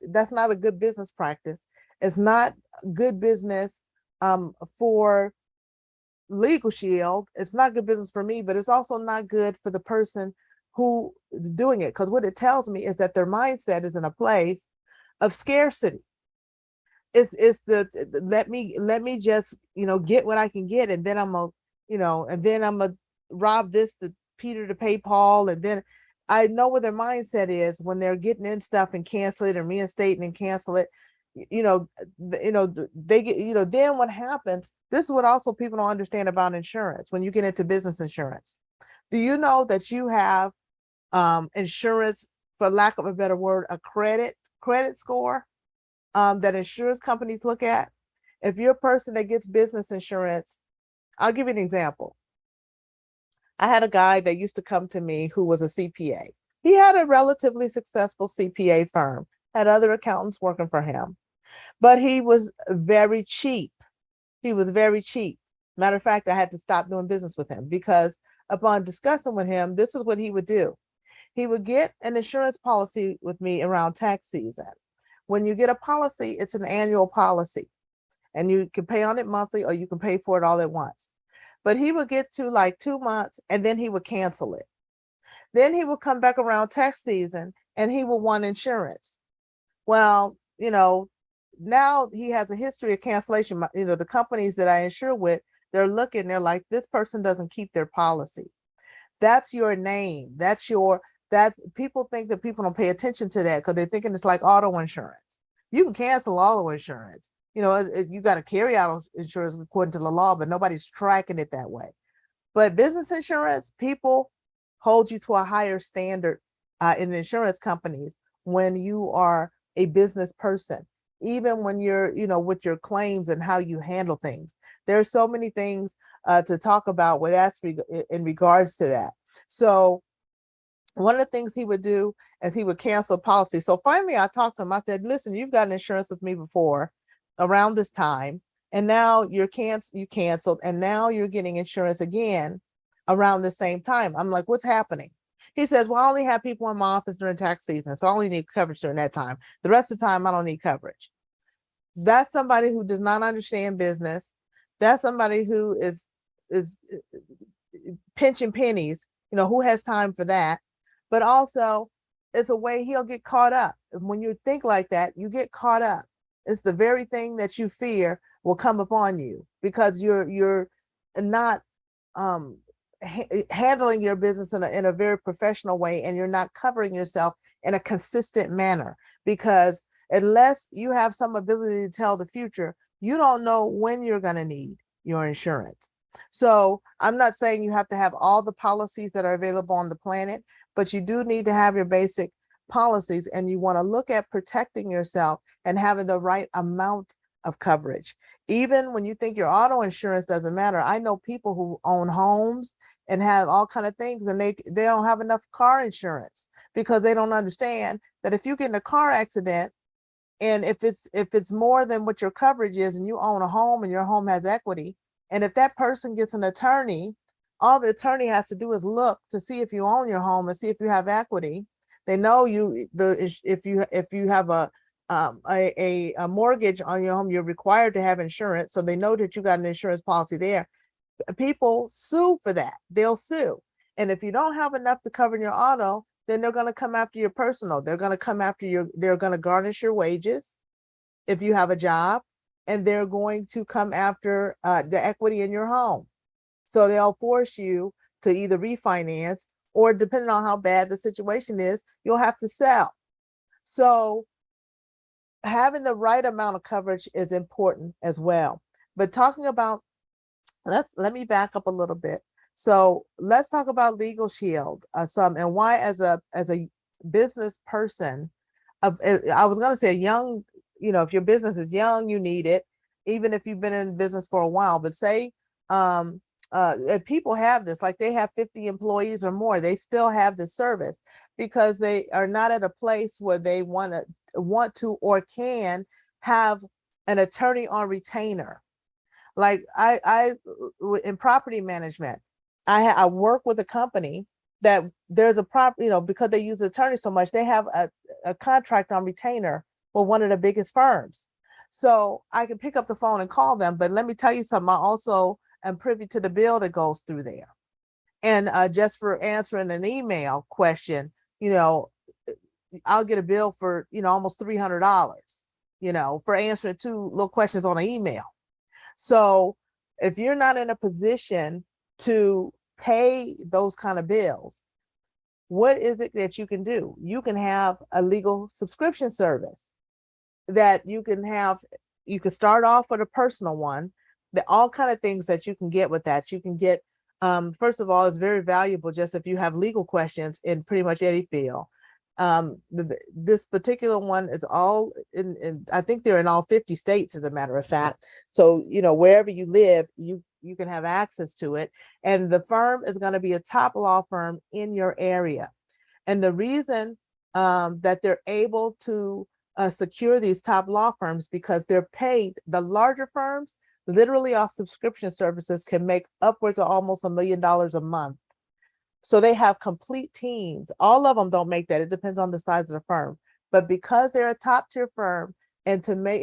that's not a good business practice. It's not good business for Legal Shield. It's not good business for me, but it's also not good for the person who is doing it, because what it tells me is that their mindset is in a place of scarcity. It's the let me just get what I can get, and then I'm gonna rob this to Peter to pay Paul, and then I know what their mindset is when they're getting in stuff and cancel it and reinstating and cancel it. They get then what happens. This is what also people don't understand about insurance when you get into business insurance. Do you know that you have insurance, for lack of a better word, a credit score that insurance companies look at? If you're a person that gets business insurance, I'll give you an example. I had a guy that used to come to me who was a CPA. He had a relatively successful CPA firm, had other accountants working for him, but he was very cheap. He was very cheap. Matter of fact, I had to stop doing business with him because upon discussing with him, this is what he would do. He would get an insurance policy with me around tax season. When you get a policy, it's an annual policy, and you can pay on it monthly or you can pay for it all at once. But he would get to like 2 months and then he would cancel it. Then he would come back around tax season and he would want insurance. Well, now he has a history of cancellation. The companies that I insure with, they're like, this person doesn't keep their policy. That's your name. That's people think that people don't pay attention to that because they're thinking it's like auto insurance. You can cancel auto insurance. You got to carry out insurance according to the law, but nobody's tracking it that way. But business insurance, people hold you to a higher standard in insurance companies when you are a business person, even when you're, with your claims and how you handle things. There's so many things to talk about with that in regards to that. So one of the things he would do is he would cancel policy. So finally I talked to him. I said, listen, you've gotten insurance with me before around this time, and now you canceled, and now you're getting insurance again around the same time. I'm like, what's happening? He says, well, I only have people in my office during tax season, so I only need coverage during that time. The rest of the time, I don't need coverage. That's somebody who does not understand business. That's somebody who is pinching pennies, who has time for that? But also, it's a way he'll get caught up. When you think like that, you get caught up. It's the very thing that you fear will come upon you because you're not handling your business in a very professional way, and you're not covering yourself in a consistent manner, because unless you have some ability to tell the future, you don't know when you're going to need your insurance. So I'm not saying you have to have all the policies that are available on the planet, but you do need to have your basic policies, and you want to look at protecting yourself and having the right amount of coverage. Even when you think your auto insurance doesn't matter, I know people who own homes and have all kind of things, and they don't have enough car insurance because they don't understand that if you get in a car accident, and if it's more than what your coverage is, and you own a home and your home has equity, and if that person gets an attorney, all the attorney has to do is look to see if you own your home and see if you have equity. They know if you have a mortgage on your home, you're required to have insurance, so they know that you got an insurance policy there. People sue for that. They'll sue, and if you don't have enough to cover your auto, then they're going to come after your personal. They're going to come after they're going to garnish your wages if you have a job, and they're going to come after the equity in your home. So they'll force you to either refinance, or depending on how bad the situation is, you'll have to sell. So having the right amount of coverage is important as well. But talking about, let me back up a little bit. So let's talk about Legal Shield some, and why as a business person, I was going to say young, if your business is young, you need it, even if you've been in business for a while. But say if people have this, like they have 50 employees or more, they still have this service because they are not at a place where they want to or can have an attorney on retainer. Like in property management, I work with a company that there's a property, because they use attorney so much, they have a contract on retainer with one of the biggest firms. So I can pick up the phone and call them, but let me tell you something, I also am privy to the bill that goes through there. And just for answering an email question, I'll get a bill for, almost $300, for answering 2 little questions on an email. So if you're not in a position to pay those kind of bills, what is it that you can do? You can have a legal subscription service that you can have. You can start off with a personal one, all kind of things that you can get with that. You can get, first of all, it's very valuable just if you have legal questions in pretty much any field. This particular one is all in, I think they're in all 50 states, as a matter of fact. So, wherever you live, you can have access to it. And the firm is going to be a top law firm in your area. And the reason that they're able to secure these top law firms, because they're paid, the larger firms literally off subscription services can make upwards of almost $1 million a month. So they have complete teams. All of them don't make that. It depends on the size of the firm. But because they're a top tier firm, and to make,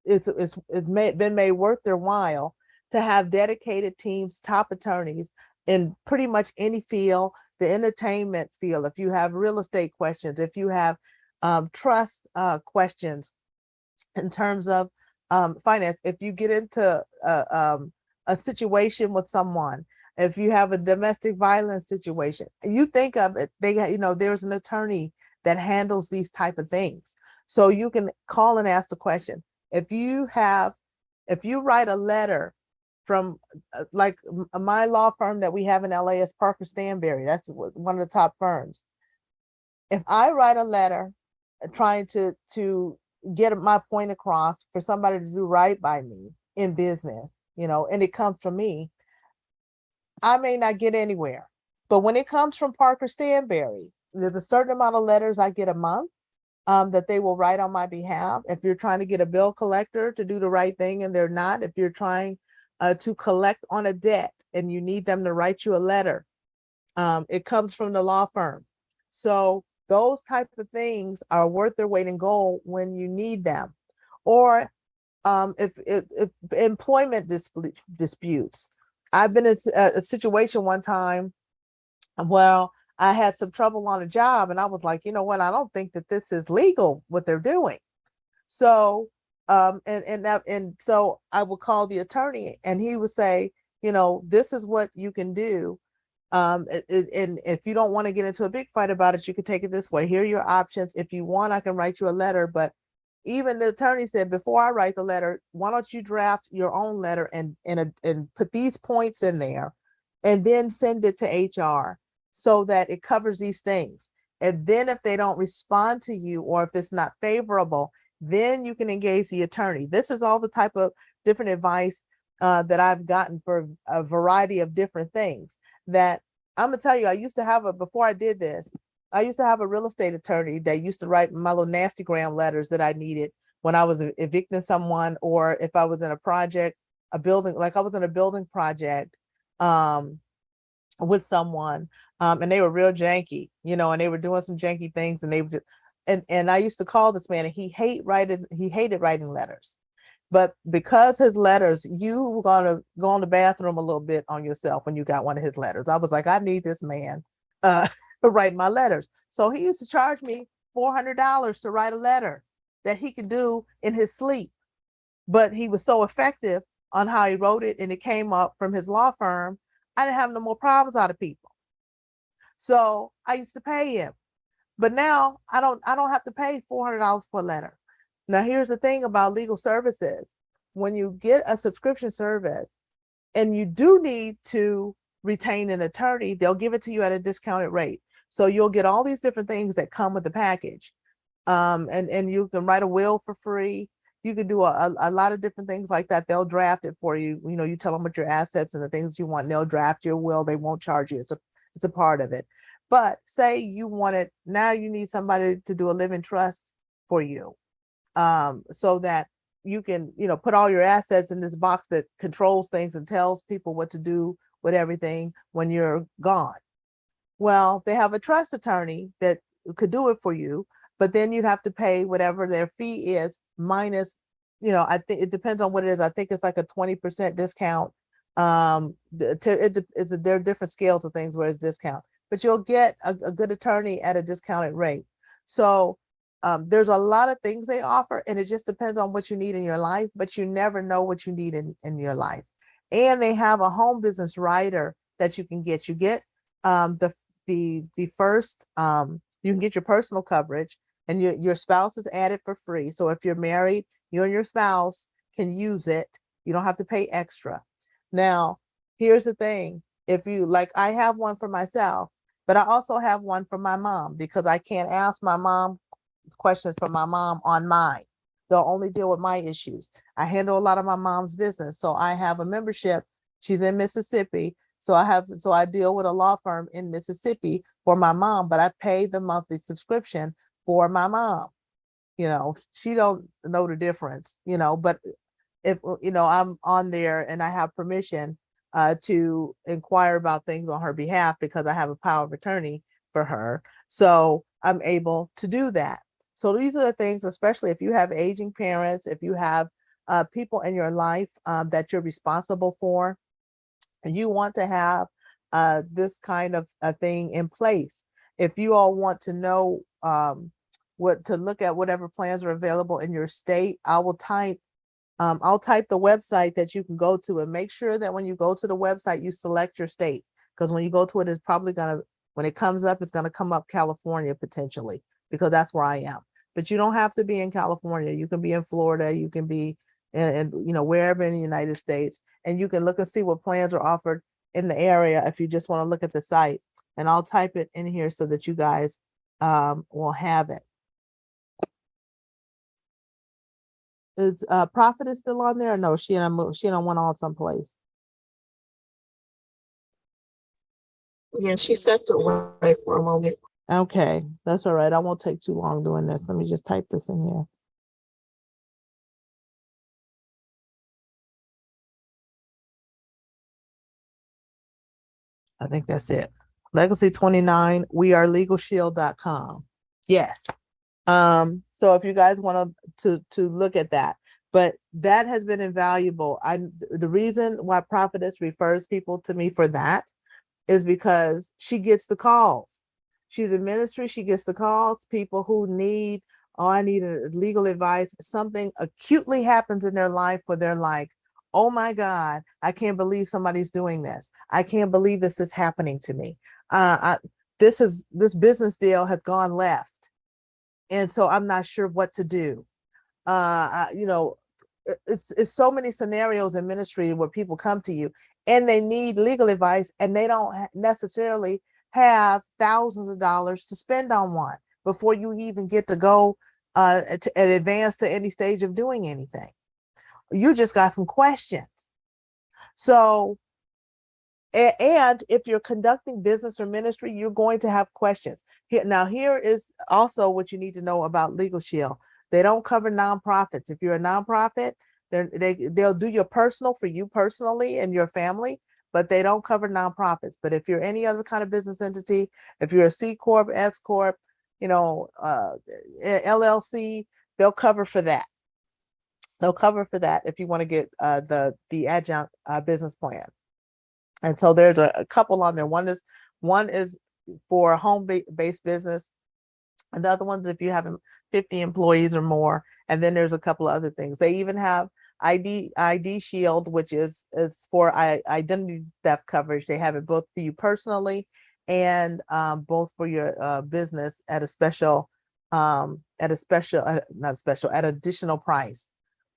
it's been made worth their while to have dedicated teams, top attorneys in pretty much any field, the entertainment field, if you have real estate questions, if you have trust questions in terms of finance, if you get into a situation with someone, if you have a domestic violence situation, you think of it, there's an attorney that handles these type of things. So you can call and ask the question. If you write a letter from like my law firm that we have in LA is Parker Stanberry, that's one of the top firms. If I write a letter trying to get my point across for somebody to do right by me in business, and it comes from me, I may not get anywhere. But when it comes from Parker Stanberry, there's a certain amount of letters I get a month that they will write on my behalf. If you're trying to get a bill collector to do the right thing and they're not, if you're trying to collect on a debt and you need them to write you a letter, it comes from the law firm. So those type of things are worth their weight in gold when you need them. Or if employment disputes. I've been in a situation one time where I had some trouble on a job, and I was like, you know what? I don't think that this is legal what they're doing. So, and so I would call the attorney, and he would say, this is what you can do. And if you don't want to get into a big fight about it, you can take it this way. Here are your options. If you want, I can write you a letter. But even the attorney said, before I write the letter, why don't you draft your own letter and put these points in there, and then send it to HR so that it covers these things. And then if they don't respond to you, or if it's not favorable, then you can engage the attorney. This is all the type of different advice that I've gotten for a variety of different things. That I'm gonna tell you, I used to have before I did this, I used to have a real estate attorney that used to write my little nasty gram letters that I needed when I was evicting someone, or if I was in a project, a building, like I was in a building project with someone, and they were real janky, and they were doing some janky things, and they would, and I used to call this man, and he hated writing letters. But because his letters, you were gonna go in the bathroom a little bit on yourself when you got one of his letters. I was like, I need this man to write my letters. So he used to charge me $400 to write a letter that he could do in his sleep. But he was so effective on how he wrote it, and it came up from his law firm. I didn't have no more problems out of people. So I used to pay him. But now I don't have to pay $400 for a letter. Now, here's the thing about legal services. When you get a subscription service and you do need to retain an attorney, they'll give it to you at a discounted rate. So you'll get all these different things that come with the package. And you can write a will for free. You can do a lot of different things like that. They'll draft it for you. You tell them what your assets and the things you want, and they'll draft your will. They won't charge you. It's a part of it. But say you now you need somebody to do a living trust for you. So that you can, put all your assets in this box that controls things and tells people what to do with everything when you're gone. Well, they have a trust attorney that could do it for you, but then you'd have to pay whatever their fee is minus, I think it depends on what it is. I think it's like a 20% discount. There are different scales of things where it's discount, but you'll get a good attorney at a discounted rate. So there's a lot of things they offer, and it just depends on what you need in your life, but you never know what you need in your life. And they have a home business rider that you can get. You get the first, you can get your personal coverage, and your spouse is added for free. So if you're married, you and your spouse can use it. You don't have to pay extra. Now, here's the thing. If you like, I have one for myself, but I also have one for my mom because I can't ask my mom questions from my mom on mine. They'll only deal with my issues. I handle a lot of my mom's business. So I have a membership. She's in Mississippi. So I deal with a law firm in Mississippi for my mom, but I pay the monthly subscription for my mom. She don't know the difference, but if, I'm on there and I have permission to inquire about things on her behalf because I have a power of attorney for her. So I'm able to do that. So these are the things, especially if you have aging parents, if you have people in your life that you're responsible for, and you want to have this kind of a thing in place. If you all want to know what to look at, whatever plans are available in your state, I'll type the website that you can go to, and make sure that when you go to the website, you select your state, because when you go to it, it's probably when it comes up, it's gonna come up California potentially, because that's where I am. But you don't have to be in California. You can be in Florida. You can be in wherever in the United States, and you can look and see what plans are offered in the area if you just want to look at the site. And I'll type it in here so that you guys will have it. Is Prophetess still on there? Or no, she done went on someplace. Yeah, she stepped away for a moment. Okay, that's all right. I won't take too long doing this. Let me just type this in here. I think that's it. Legacy 29, wearelegalshield.com. Yes. So if you guys want to look at that, but that has been invaluable. The reason why Prophetess refers people to me for that is because she gets the calls. She's in ministry, she gets the calls, people who need, oh, I need a legal advice. Something acutely happens in their life where they're like, oh my God, I can't believe somebody's doing this. I can't believe this is happening to me. This business deal has gone left, and so I'm not sure what to do. It's so many scenarios in ministry where people come to you and they need legal advice, and they don't necessarily have thousands of dollars to spend on one before you even get to go and advance to any stage of doing anything. You just got some questions. So, and if you're conducting business or ministry, you're going to have questions. Here is also what you need to know about Legal Shield. They don't cover nonprofits. If you're a nonprofit, they'll do your personal for you personally and your family, but they don't cover nonprofits. But if you're any other kind of business entity, if you're a C Corp, S Corp, LLC, they'll cover for that. They'll cover for that if you want to get the adjunct business plan. And so there's a couple on there. One is for a home-based business. And the other one's if you have 50 employees or more. And then there's a couple of other things. They even have ID Shield, which is for identity theft coverage. They have it both for you personally and both for your business at additional price.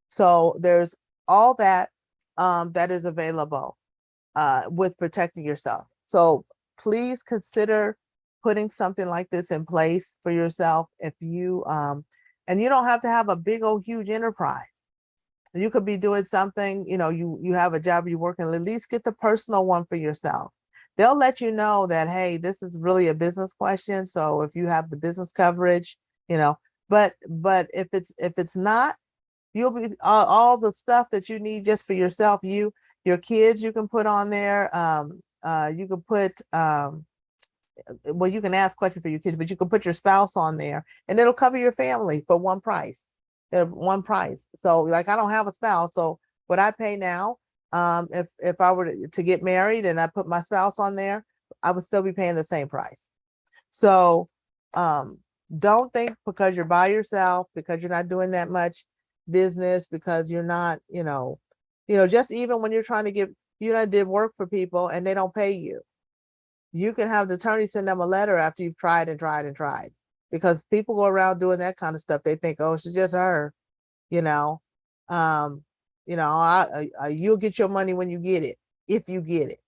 So there's all that that is available with protecting yourself. So please consider putting something like this in place for yourself. If you and you don't have to have a big old huge enterprise. You could be doing something, you have a job you're working, at least get the personal one for yourself. They'll let you know that, hey, this is really a business question. So if you have the business coverage, but if it's not, You'll be all the stuff that you need just for yourself. Your kids, you can put on there. You can put well, you can ask questions for your kids, but you can put your spouse on there, and it'll cover your family for one price. One price. So, like, I don't have a spouse, so what I pay now, if I were to get married and I put my spouse on there, I would still be paying the same price. So, don't think because you're by yourself, because you're not doing that much business, because you're not, just even when you're trying to did work for people and they don't pay you, you can have the attorney send them a letter after you've tried and tried and tried, because people go around doing that kind of stuff. They think, oh, she's just her, you know. You'll get your money when you get it, if you get it.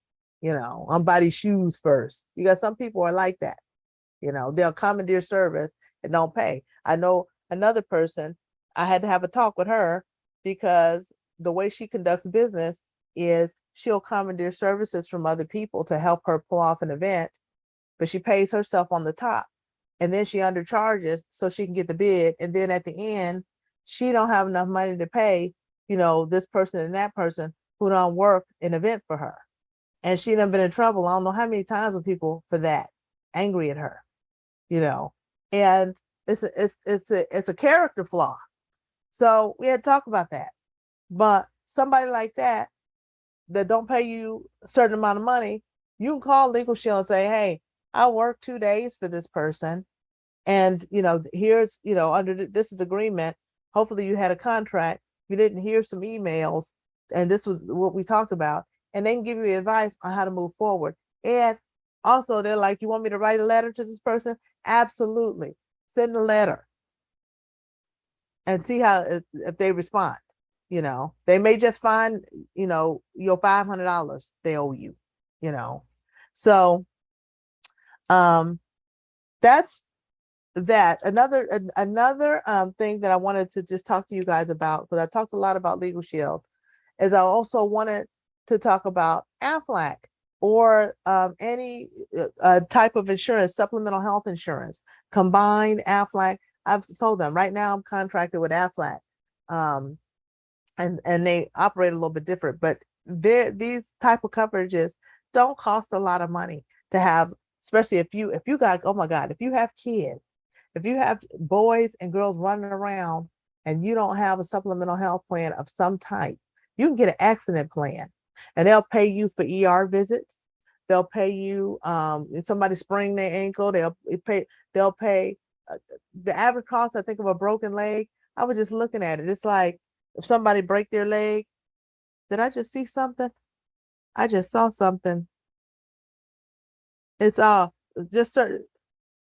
I'm by these shoes first. You got some people are like that. They'll commandeer service and don't pay. I know another person, I had to have a talk with her because the way she conducts business is she'll commandeer services from other people to help her pull off an event, but she pays herself on the top, and then she undercharges so she can get the bid. And then at the end, she don't have enough money to pay, this person and that person who don't work an event for her. And she done been in trouble. I don't know how many times with people for that, angry at her, and it's a character flaw. So we had to talk about that. But somebody like that don't pay you a certain amount of money, you can call Legal Shield and say, hey, I worked 2 days for this person. And, here's, this is the agreement. Hopefully you had a contract. You didn't hear some emails. And this was what we talked about. And they can give you advice on how to move forward. And also they're like, you want me to write a letter to this person? Absolutely. Send a letter and see how, if they respond. They may just find, your $500 they owe you, So, that's that. Another thing that I wanted to just talk to you guys about, because I talked a lot about Legal Shield, is I also wanted to talk about Aflac or any type of insurance, supplemental health insurance, combined Aflac. I've sold them. Right now I'm contracted with Aflac. And they operate a little bit different, but these type of coverages don't cost a lot of money to have, especially if you got, oh my God, if you have kids, if you have boys and girls running around and you don't have a supplemental health plan of some type, you can get an accident plan, and they'll pay you for ER visits. They'll pay you, if somebody sprained their ankle, they'll pay the average cost, I think, of a broken leg. I was just looking at it. It's like, if somebody break their leg, did I just see something? I just saw something. It's just certain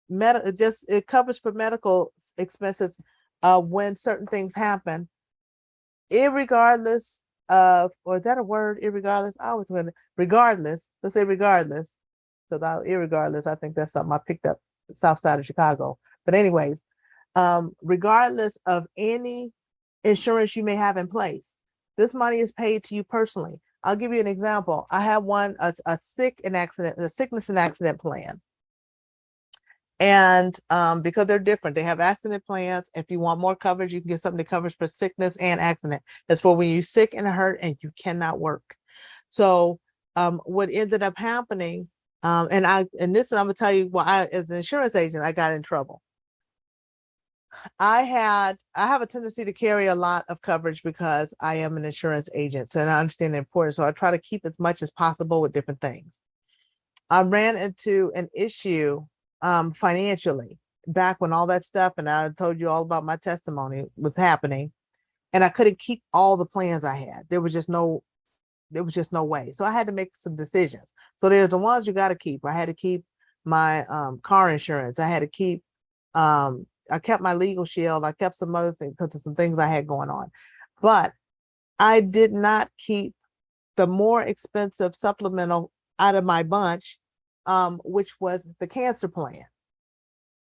it covers for medical expenses when certain things happen, irregardless of, or is that a word? Irregardless? I was going to regardless. Let's say regardless, because irregardless, I think that's something I picked up south side of Chicago. But anyways, regardless of any insurance you may have in place, this money is paid to you personally. I'll give you an example. I have a sickness and accident plan. And because they're different, they have accident plans. If you want more coverage, you can get something that covers for sickness and accident. It's for when you're sick and hurt and you cannot work. So what ended up happening, and I'm gonna tell you why, as an insurance agent, I got in trouble. I have a tendency to carry a lot of coverage because I am an insurance agent, so I understand the importance. So I try to keep as much as possible with different things. I ran into an issue financially back when all that stuff, and I told you all about my testimony, was happening, and I couldn't keep all the plans I had. There was just no way. So I had to make some decisions. So there's the ones you got to keep. I had to keep my car insurance. I had to keep I kept my Legal Shield. I kept some other things because of some things I had going on, but I did not keep the more expensive supplemental out of my bunch, which was the cancer plan.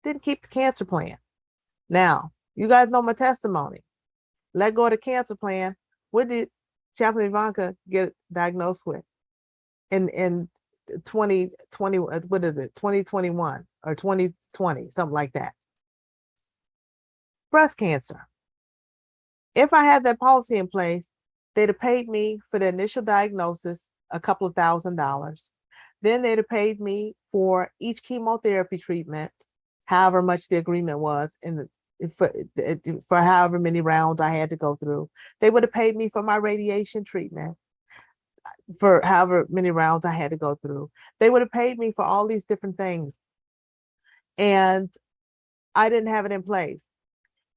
Didn't keep the cancer plan. Now, you guys know my testimony. Let go of the cancer plan. What did Chaplain Euvonka get diagnosed with in 2020? What is it? 2021 or 2020, something like that. Breast cancer. If I had that policy in place, they'd have paid me for the initial diagnosis a couple of $1,000s. Then they'd have paid me for each chemotherapy treatment, however much the agreement was, for however many rounds I had to go through. They would have paid me for my radiation treatment for however many rounds I had to go through. They would have paid me for all these different things. And I didn't have it in place.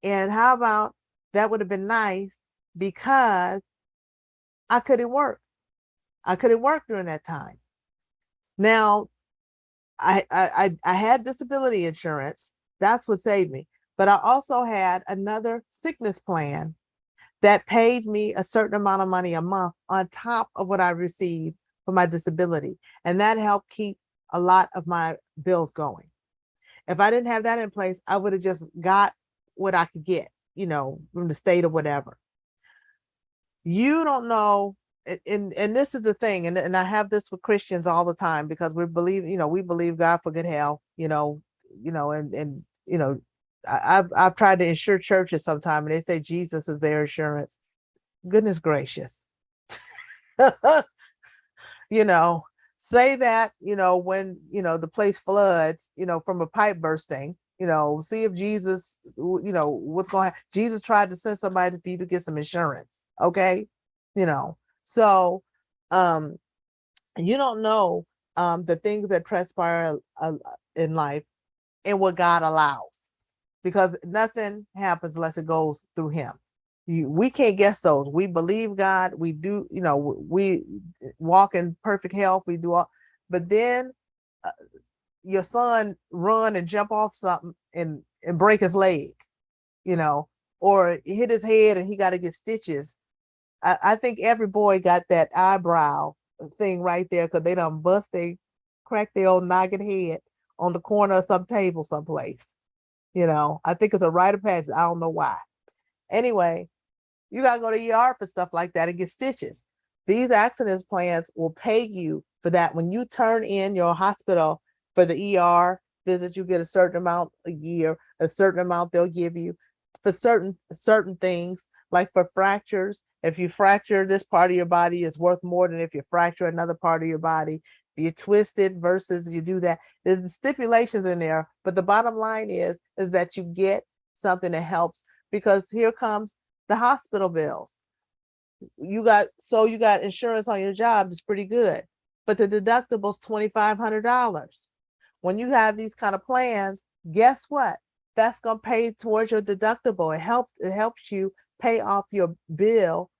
And how about that would have been nice because I couldn't work. I couldn't work during that time. Now, I had disability insurance. That's what saved me. But I also had another sickness plan that paid me a certain amount of money a month on top of what I received for my disability. And that helped keep a lot of my bills going. If I didn't have that in place, I would have just got what I could get, from the state or whatever. You don't know. And this is the thing, and I have this with Christians all the time because we believe God for good health, I've tried to insure churches sometime and they say Jesus is their insurance. Goodness gracious. Say that, when, the place floods, from a pipe bursting, see if Jesus, what's going on. Jesus tried to send somebody for you to get some insurance. Okay. So, you don't know, the things that transpire in life and what God allows, because nothing happens unless it goes through him. We can't guess those. We believe God. We do, we walk in perfect health. We do all, but then your son run and jump off something and break his leg, or hit his head and he got to get stitches. I think every boy got that eyebrow thing right there because they done crack their old noggin head on the corner of some table someplace. I think it's a rite of passage. I don't know why. Anyway, you got to go to ER for stuff like that and get stitches. These accidents plans will pay you for that. When you turn in your hospital for the ER visit, you get a certain amount a year, a certain amount they'll give you for certain things, like for fractures. If you fracture this part of your body, it's worth more than if you fracture another part of your body. If you twist it versus you do that, there's stipulations in there. But the bottom line is that you get something that helps, because here comes the hospital bills. You got insurance on your job, is pretty good, but the deductible's $2,500. When you have these kind of plans, guess what? That's gonna pay towards your deductible. It helps you pay off your bill,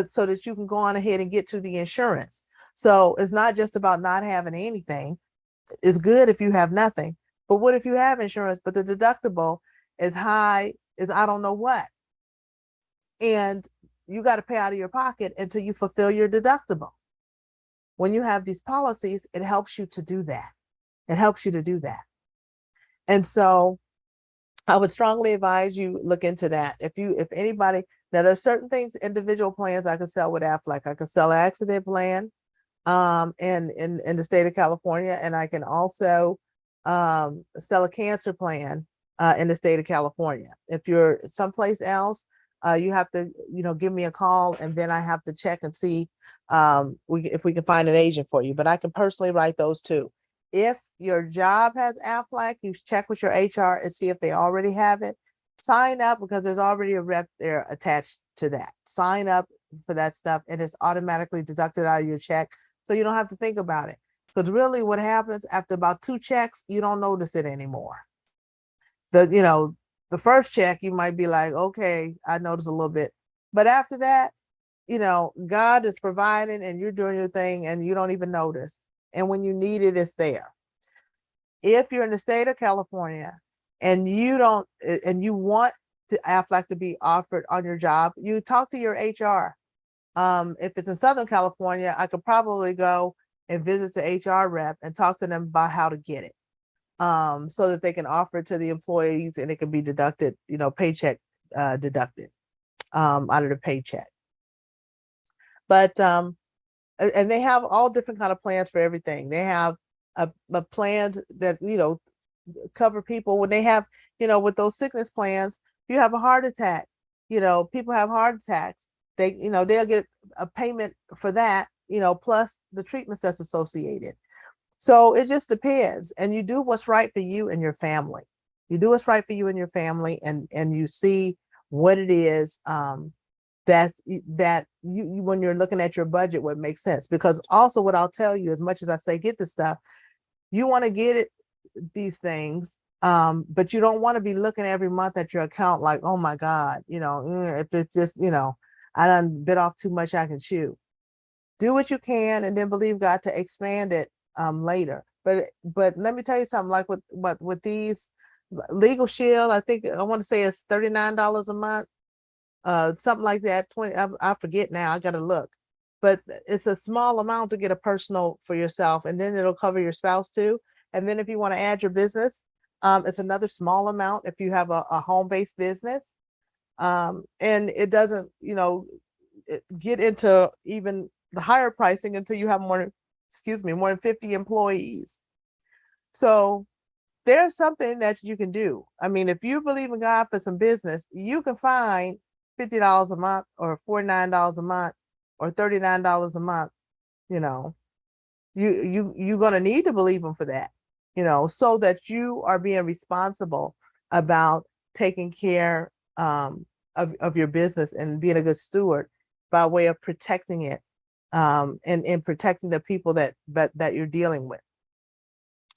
so that you can go on ahead and get to the insurance. So it's not just about not having anything. It's good if you have nothing, but what if you have insurance, but the deductible is high as I don't know what? And you got to pay out of your pocket until you fulfill your deductible. When you have these policies, it helps you to do that. It helps you to do that. And so I would strongly advise you look into that. If anybody, now there's certain things, individual plans I could sell with Aflac. I could sell an accident plan in the state of California, and I can also sell a cancer plan in the state of California. If you're someplace else, you have to, give me a call, and then I have to check and see if we can find an agent for you. But I can personally write those too. If your job has Aflac, you check with your HR and see if they already have it. Sign up, because there's already a rep there attached to that. Sign up for that stuff, and it's automatically deducted out of your check, so you don't have to think about it. Because really what happens after about 2 checks, you don't notice it anymore. The first check, you might be like, okay, I noticed a little bit. But after that, God is providing and you're doing your thing and you don't even notice. And when you need it, it's there. If you're in the state of California and you want Aflac to be offered on your job, you talk to your HR. If it's in Southern California, I could probably go and visit the HR rep and talk to them about how to get it. So that they can offer it to the employees and it can be deducted, paycheck deducted out of the paycheck. But and they have all different kind of plans for everything. They have a plans that cover people when they have, with those sickness plans. If you have a heart attack, People have heart attacks. They'll get a payment for that, plus the treatments that's associated. So it just depends. And you do what's right for you and your family. You do what's right for you and your family, and you see what it is that you when you're looking at your budget, what makes sense. Because also what I'll tell you, as much as I say get this stuff, you want to get these things, but you don't want to be looking every month at your account like, oh my God, if it's just, I done bit off too much I can chew. Do what you can and then believe God to expand it later. But let me tell you something, like with these Legal Shield, I think I want to say it's $39 a month, something like that. 20, I forget now, I gotta look. But it's a small amount to get a personal for yourself, and then it'll cover your spouse too. And then if you want to add your business, it's another small amount if you have a home-based business. And it doesn't, get into even the higher pricing until you have more than 50 employees. So there's something that you can do. I mean, if you believe in God for some business, you can find $50 a month or $49 a month or $39 a month. You're going to need to believe him for that, so that you are being responsible about taking care of your business and being a good steward by way of protecting it, and protecting the people that you're dealing with.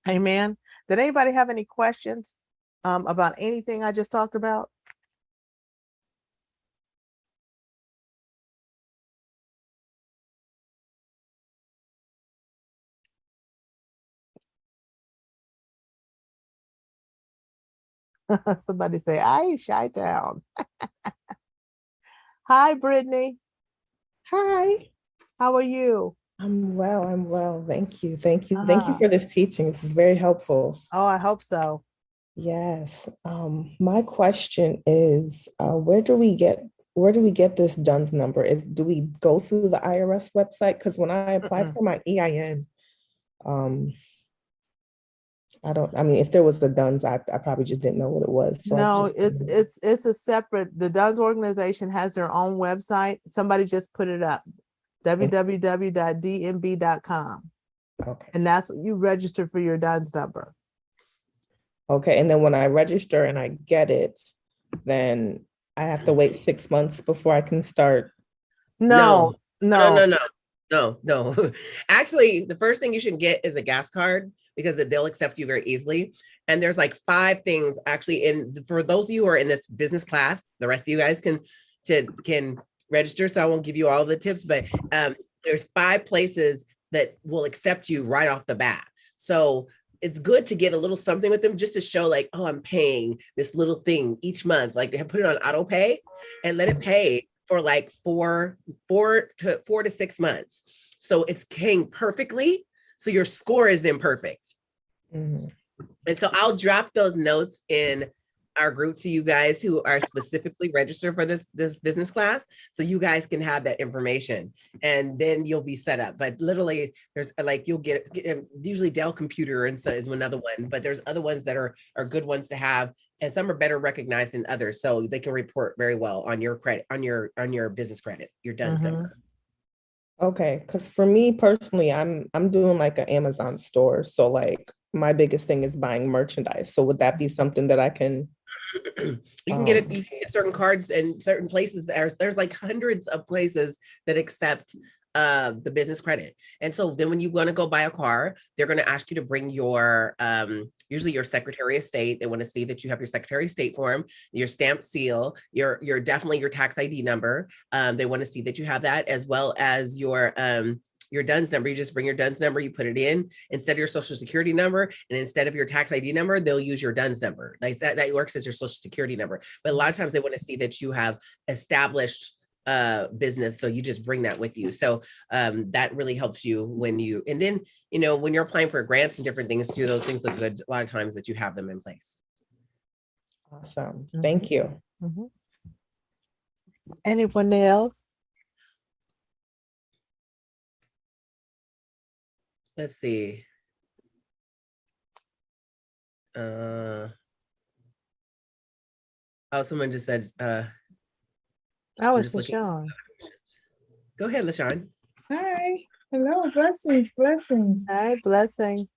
Amen. Did anybody have any questions about anything I just talked about? Somebody say, I shy town. Hi, Brittany. Hi, How are you? I'm well. I'm well. Thank you. Thank you. Thank you for this teaching. This is very helpful. Oh, I hope so. Yes. My question is, where do we get this DUNS number? Do we go through the IRS website? Because when I applied for my EIN, um, I mean, if there was the DUNS, I probably just didn't know what it was. So No, it's a separate, the DUNS organization has their own website. Somebody just put it up, www.dnb.com. Okay. And that's what you register for your DUNS number. Okay. And then when I register and I get it, then I have to wait 6 months before I can start. No. Actually, the first thing you should get is a gas card, because they'll accept you very easily. And there's like 5 things actually for those of you who are in this business class. The rest of you guys can register, so I won't give you all the tips, but there's 5 places that will accept you right off the bat. So it's good to get a little something with them just to show like, oh, I'm paying this little thing each month. Like, they have put it on auto pay and let it pay for like 4 to 6 months. So it's paying perfectly. So your score is then perfect. Mm-hmm. And so I'll drop those notes in our group to you guys who are specifically registered for this business class, so you guys can have that information, and then you'll be set up. But literally, there's like, you'll get usually Dell Computer and so is another one, but there's other ones that are good ones to have, and some are better recognized than others, so they can report very well on your credit, on your business credit, your DUNS number. Okay, because for me personally, I'm doing like an Amazon store, so like my biggest thing is buying merchandise. So would that be something that I can? You can get certain cards and certain places. There's like hundreds of places that accept the business credit. And so then when you want to go buy a car, they're going to ask you to bring your usually your Secretary of State. They want to see that you have your Secretary of State form, your stamp seal, your definitely your tax ID number. They want to see that you have that, as well as your DUNS number. You just bring your DUNS number, you put it in instead of your social security number, and instead of your tax ID number, they'll use your DUNS number. Like that works as your social security number. But a lot of times they want to see that you have established business, so you just bring that with you. So that really helps you when you, and then when you're applying for grants and different things too, those things look good a lot of times that you have them in place. Awesome. Thank you. Anyone else? Let's see. Oh, someone just said Oh, I'm it's just looking. LaShawn. Go ahead, LaShawn. Hi, hello, blessings, blessings. Hi, blessing.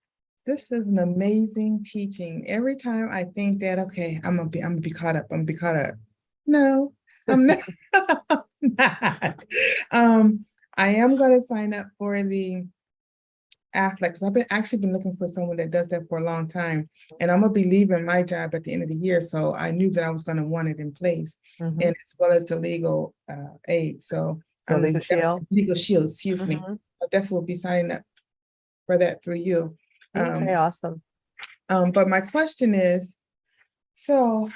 This is an amazing teaching. Every time I think that, okay, I'm gonna be caught up. I'm gonna be caught up. No, I'm not. I'm not. I am gonna sign up for the Affleck because I've been looking for someone that does that for a long time, and I'm gonna be leaving my job at the end of the year, so I knew that I was gonna want it in place, Mhm. and as well as the legal aid. So The legal shield. legal shield. Excuse me. Mhm. I definitely will be signing up for that through you. Okay, awesome. But my question is, so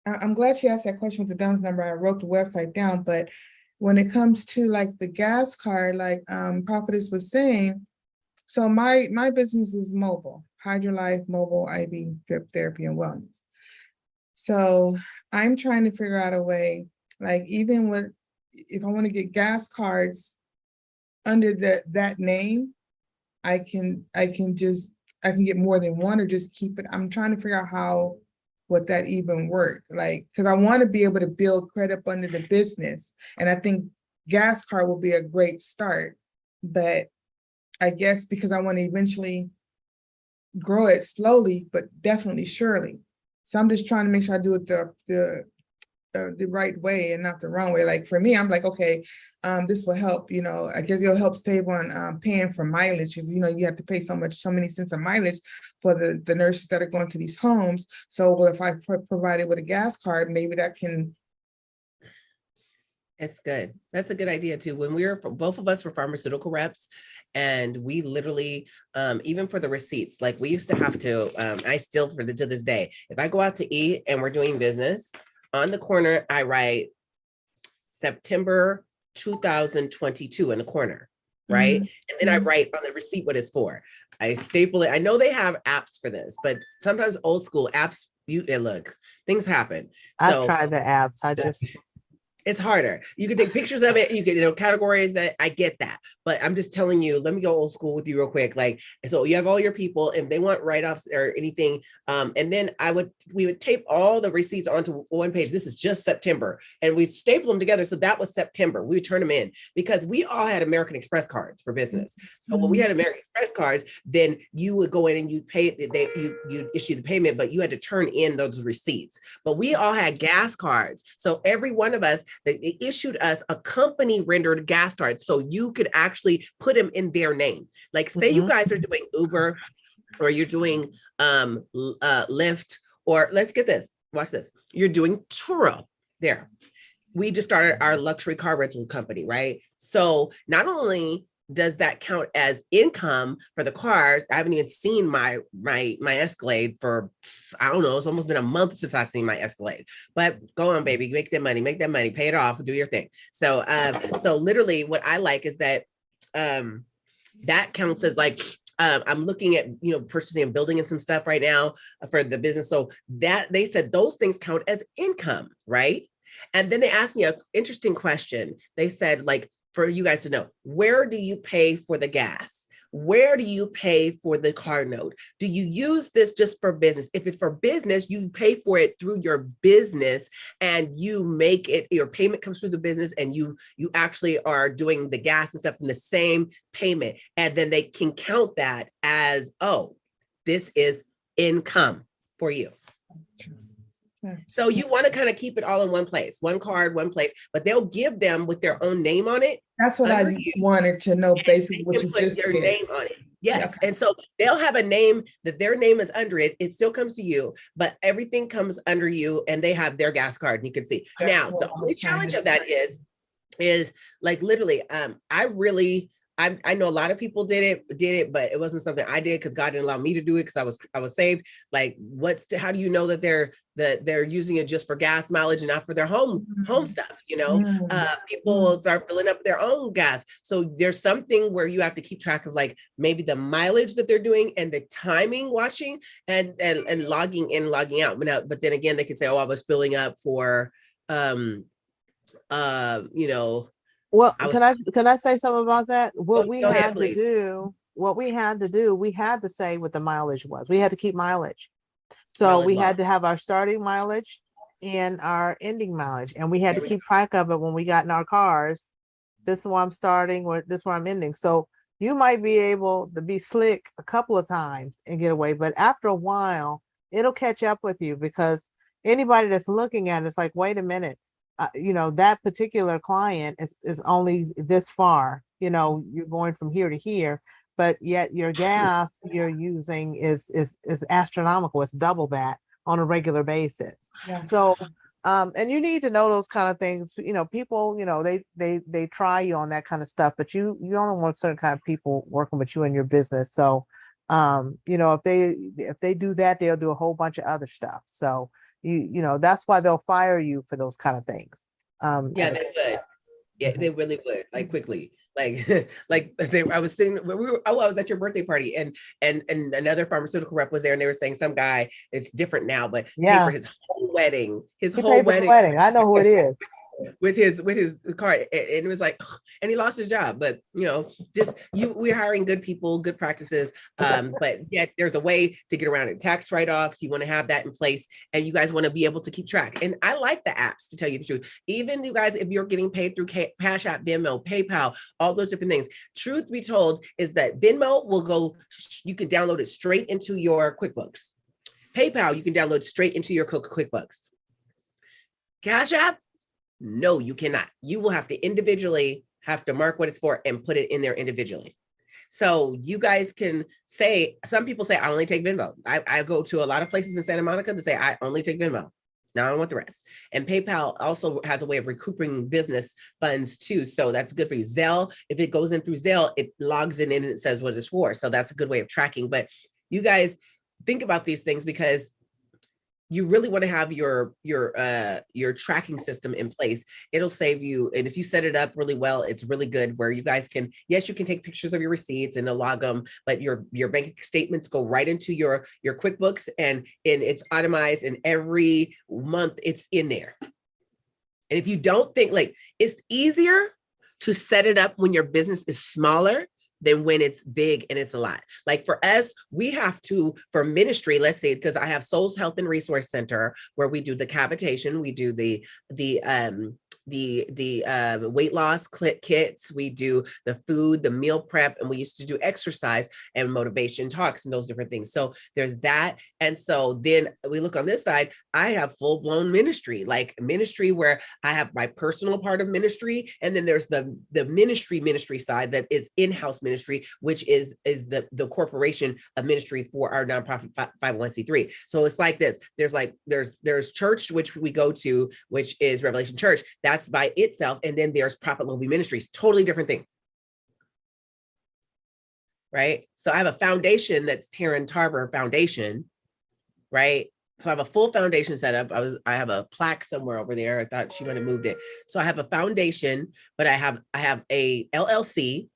I'm glad she asked that question with the DUNS number. I wrote the website down, but when it comes to like the gas card, like Prophetess was saying, so my business is mobile, HydroLife mobile IV drip therapy and wellness. So I'm trying to figure out a way, like even with if I want to get gas cards under that name, I can get more than one or just keep it. I'm trying to figure out how would that even work? Like, because I want to be able to build credit up under the business. And I think gas card will be a great start. But I guess because I want to eventually grow it slowly, but definitely surely. So I'm just trying to make sure I do it the right way and not the wrong way. Like for me, I'm like, okay, this will help, I guess it'll help save on paying for mileage. If you have to pay so many cents of mileage for the nurses that are going to these homes. So well, if I provide it with a gas card, maybe that can. It's good. That's a good idea too. When both of us were pharmaceutical reps, and we literally, even for the receipts, like we used to have to, I still to this day, if I go out to eat and we're doing business, on the corner, I write September 2022 in the corner, right? And then I write on the receipt what it's for. I staple it. I know they have apps for this, but sometimes old school apps, and look, things happen. I've tried the apps. It's harder. You can take pictures of it. You can, categories that I get that, but I'm just telling you, let me go old school with you real quick. Like, so you have all your people and they want write-offs or anything. And then we would tape all the receipts onto one page. This is just September. And we staple them together. So that was September. We would turn them in because we all had American Express cards for business. So when we had American Express cards, then you would go in and you'd pay it. You'd issue the payment, but you had to turn in those receipts. But we all had gas cards. So every one of us, they issued us a company rendered gas card so you could actually put them in their name. Like say you guys are doing Uber or you're doing Lyft, or let's get this, watch this. You're doing Turo there. We just started our luxury car rental company, right? So not only does that count as income for the cars? I haven't even seen my Escalade for, I don't know, it's almost been a month since I've seen my Escalade. But go on, baby, make that money, pay it off, do your thing. So literally what I like is that that counts as like, I'm looking at, purchasing and building and some stuff right now for the business. So that they said those things count as income, right? And then they asked me an interesting question. They said, like, for you guys to know, where do you pay for the gas? Where do you pay for the car note? Do you use this just for business? If it's for business, you pay for it through your business and you make it, your payment comes through the business and you actually are doing the gas and stuff in the same payment. And then they can count that as, oh, this is income for you. So you want to kind of keep it all in one place, one card, one place, but they'll give them with their own name on it. That's what I wanted to know, basically what you just said. Name on it. Yes. Okay. And so they'll have a name that their name is under it. It still comes to you, but everything comes under you and they have their gas card and you can see. That's now, the only challenge of that is like literally, I know a lot of people did it, but it wasn't something I did because God didn't allow me to do it because I was saved. Like, how do you know that they're using it just for gas mileage and not for their home stuff? People start filling up their own gas. So there's something where you have to keep track of like maybe the mileage that they're doing and the timing watching and logging in, logging out. But then again, they could say, oh, I was filling up for, Well, can I say something about that? What we had to do, we had to say what the mileage was. We had to keep mileage. So we had to have our starting mileage in our ending mileage, and we had to keep track of it when we got in our cars. This is where I'm starting, or this is where I'm ending. So you might be able to be slick a couple of times and get away, but after a while, it'll catch up with you, because anybody that's looking at it's like, wait a minute, that particular client is only this far. You're going from here to here, but yet your gas you're using is astronomical. It's double that on a regular basis. Yeah. So, and you need to know those kind of things. People, they try you on that kind of stuff, but you only want certain kind of people working with you in your business. So, if they do that, they'll do a whole bunch of other stuff. So that's why they'll fire you for those kind of things. Yeah, they would. Yeah, they really would, like quickly. Like, I was sitting, I was at your birthday party, and another pharmaceutical rep was there, and they were saying some guy, it's different now, but paid for his whole wedding, He paid for the wedding. I know who it is. with his card, and it was like, and he lost his job. But we're hiring good people, good practices, but yet there's a way to get around it. Tax write-offs, you want to have that in place, and you guys want to be able to keep track. And I like the apps, to tell you the truth. Even you guys, if you're getting paid through Cash App, Venmo, PayPal, all those different things, truth be told is that Venmo will go, you can download it straight into your QuickBooks. PayPal, you can download straight into your QuickBooks. Cash App, no, you cannot. You will have to individually have to mark what it's for and put it in there individually. So you guys can say, some people say, I only take Venmo. I go to a lot of places in Santa Monica that say, I only take Venmo. Now I don't want the rest. And PayPal also has a way of recouping business funds too. So that's good for you. Zelle, if it goes in through Zelle, it logs in and it says what it's for. So that's a good way of tracking. But you guys think about these things, because you really want to have your tracking system in place. It'll save you. And if you set it up really well, it's really good, where you guys can, yes, you can take pictures of your receipts and log them, but your bank statements go right into your QuickBooks, and it's itemized, and every month it's in there. And if you don't think, like, it's easier to set it up when your business is smaller than when it's big and it's a lot. Like for us, we have to, for ministry, let's say, because I have Souls Health and Resource Center, where we do the cavitation, we do the weight loss kits, we do the food, the meal prep, and we used to do exercise and motivation talks and those different things. So there's that. And so then we look on this side, I have full-blown ministry, like ministry where I have my personal part of ministry, and then there's the ministry side that is in-house ministry, which is the corporation of ministry for our nonprofit 501c3. So it's like this, there's church, which we go to, which is Revelation Church. That's by itself. And then there's Prophet Movie Ministries, totally different things. Right. So I have a foundation that's Taryn Tarver Foundation. Right. So I have a full foundation set up. I have a plaque somewhere over there. I thought she might have moved it. So I have a foundation, but I have a LLC,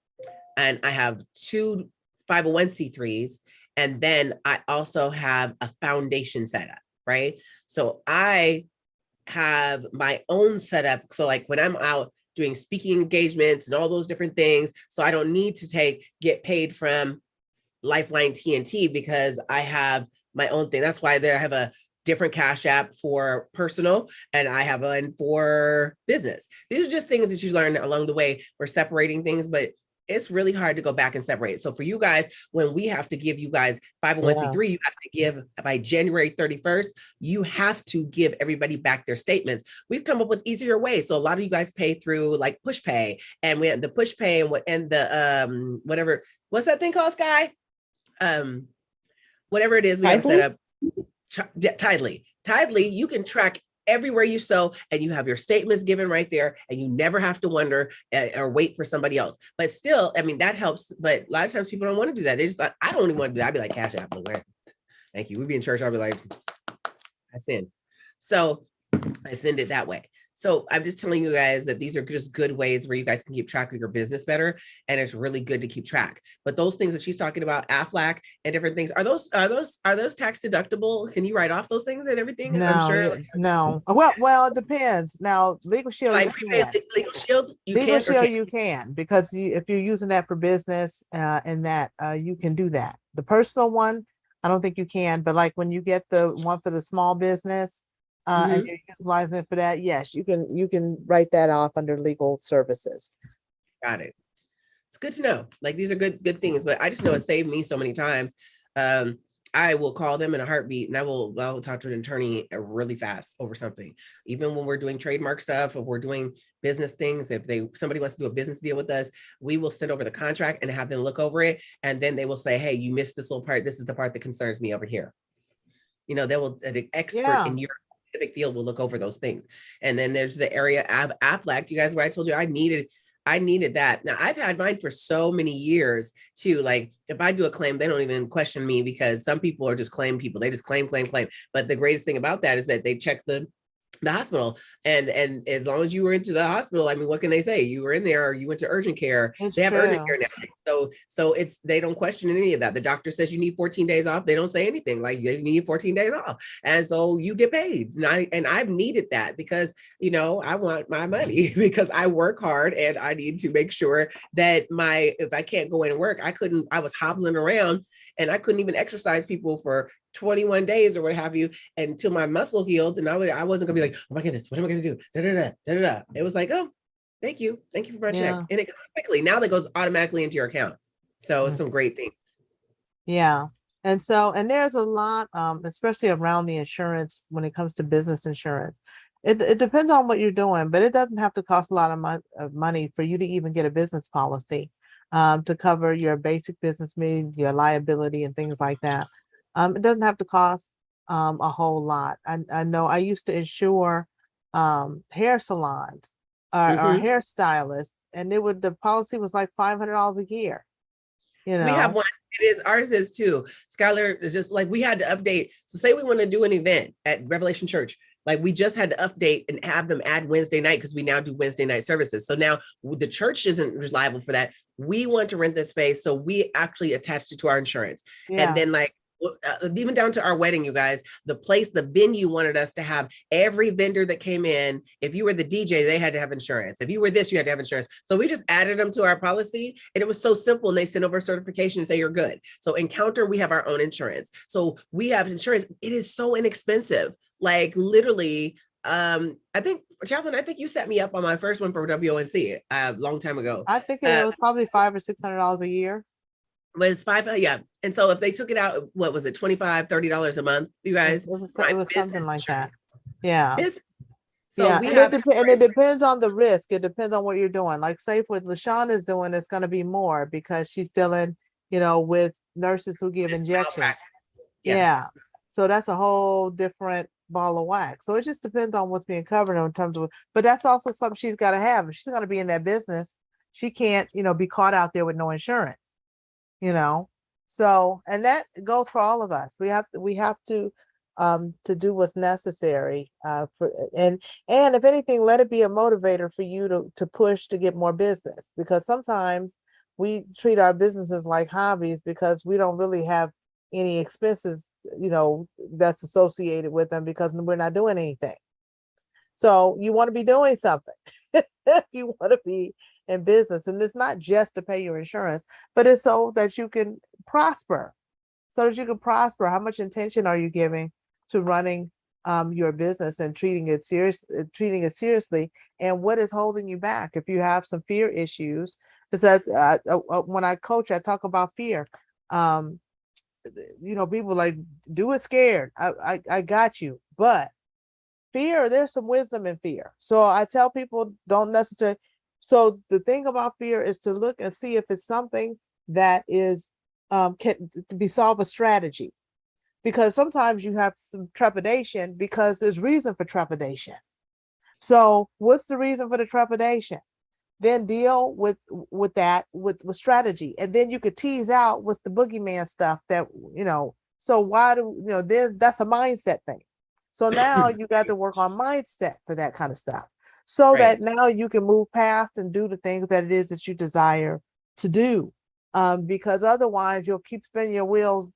and I have 2 501c3s. And then I also have a foundation set up. Right. So I have my own setup. So like when I'm out doing speaking engagements and all those different things, so I don't need to get paid from LifelineTNT, because I have my own thing. That's why I have a different Cash App for personal, and I have one for business. These are just things that you learn along the way. We're separating things, but it's really hard to go back and separate. So for you guys, when we have to give you guys 501c3, you have to give by January 31st, you have to give everybody back their statements. We've come up with easier ways. So a lot of you guys pay through like push pay, and we have the push pay and the whatever, what's that thing called, Sky? Whatever it is we have set up, Tidely. Tidely, you can track everywhere you sow, and you have your statements given right there, and you never have to wonder or wait for somebody else. But still, I mean, that helps. But a lot of times people don't want to do that. They just like, I don't even want to do that. I'd be like, Cash App, where? Thank you. We'd be in church. I'll be like, I send. So I send it that way. So I'm just telling you guys that these are just good ways where you guys can keep track of your business better. And it's really good to keep track. But those things that she's talking about, AFLAC and different things, are those tax deductible? Can you write off those things and everything? No, I'm sure. no. Well, it depends. Now, Legal Shield, Like you can. Legal Shield, Legal Shield, you can, because if you're using that for business, and that you can do that. The personal one, I don't think you can. But like when you get the one for the small business, and Mhm. you're utilizing it for that, yes, you can write that off under legal services. Got it. It's good to know. Like these are good things, but I just know it saved me so many times. Um, I will call them in a heartbeat and I will talk to an attorney really fast over something. Even when we're doing trademark stuff, or we're doing business things, if somebody wants to do a business deal with us, we will send over the contract and have them look over it. And then they will say, hey, you missed this little part. This is the part that concerns me over here. They will, an expert Yeah, in your specific field will look over those things. And then there's the area of Aflac, you guys, where I told you I needed that. Now I've had mine for so many years too. Like if I do a claim, they don't even question me, because some people are just claim people. They just claim. But the greatest thing about that is that they check the hospital, and as long as you were into the hospital, I mean, what can they say? You were in there, or you went to urgent care. it's They have urgent true. care now, so it's, they don't question any of that. The doctor says you need 14 days off, they don't say anything, like you need 14 days off, and so you get paid. And I've needed that, because I want my money because I work hard, and I need to make sure that if I can't go in and work, I was hobbling around, and I couldn't even exercise people for 21 days or what have you, until my muscle healed. And I wasn't gonna be like, oh my goodness, what am I gonna do? Da, da, da, da, da, da. It was like, oh, thank you for my check. Yeah. And it goes quickly. Now that goes automatically into your account. So it's Mm. some great things. Yeah. And there's a lot, especially around the insurance when it comes to business insurance. It depends on what you're doing, but it doesn't have to cost a lot of money for you to even get a business policy to cover your basic business needs, your liability, and things like that. It doesn't have to cost a whole lot. I know I used to insure hair salons or Mhm. hairstylists, and the policy was like $500 a year, you We have know. one. Ours is too. Skylar is just like, we had to update. So say we want to do an event at Revelation Church. Like we just had to update and have them add Wednesday night, because we now do Wednesday night services. So now the church isn't liable for that. We want to rent this space. So we actually attached it to our insurance. And Yeah. then like, even down to our wedding, you guys, the venue wanted us to have every vendor that came in. If you were the DJ, they had to have insurance. If you were this, you had to have insurance. So we just added them to our policy, and it was so simple. And they sent over certification and say you're good. So Encounter, we have our own insurance. So we have insurance. It is so inexpensive. Like literally, I think, Chaplain, I think you set me up on my first one for WONC a long time ago. I think it was probably $500 or $600 a year. But it's five, yeah. And so if they took it out, what was it, $25-$30 a month, you guys? It My was something business like that. insurance. Yeah. Business. So Yeah. we And have it depends on the risk. It depends on what you're doing. Like say what LaShawn is doing, it's going to be more because she's dealing, with nurses who give injections. malpractice. Yeah. Yeah. So that's a whole different ball of wax. So it just depends on what's being covered in terms of, but that's also something she's got to have. If she's going to be in that business, she can't, be caught out there with no insurance, you know? So, and that goes for all of us. We have to do what's necessary, and if anything, let it be a motivator for you to push to get more business, because sometimes we treat our businesses like hobbies because we don't really have any expenses, that's associated with them because we're not doing anything. So you want to be doing something. You want to be in business. And it's not just to pay your insurance, but it's so that you can prosper. So that you can prosper. How much intention are you giving to running your business and treating it seriously? And what is holding you back? If you have some fear issues, because when I coach, I talk about fear. People like, do it scared. I got you. But fear, there's some wisdom in fear. So I tell people don't necessarily. So the thing about fear is to look and see if it's something that is can be solved with strategy. Because sometimes you have some trepidation because there's reason for trepidation. So what's the reason for the trepidation? Then deal with that with strategy, and then you could tease out what's the boogeyman stuff that So why do then that's a mindset thing. So now you got to work on mindset for that kind of stuff, so Right. that now you can move past and do the things that it is that you desire to do. Because otherwise you'll keep spinning your wheels,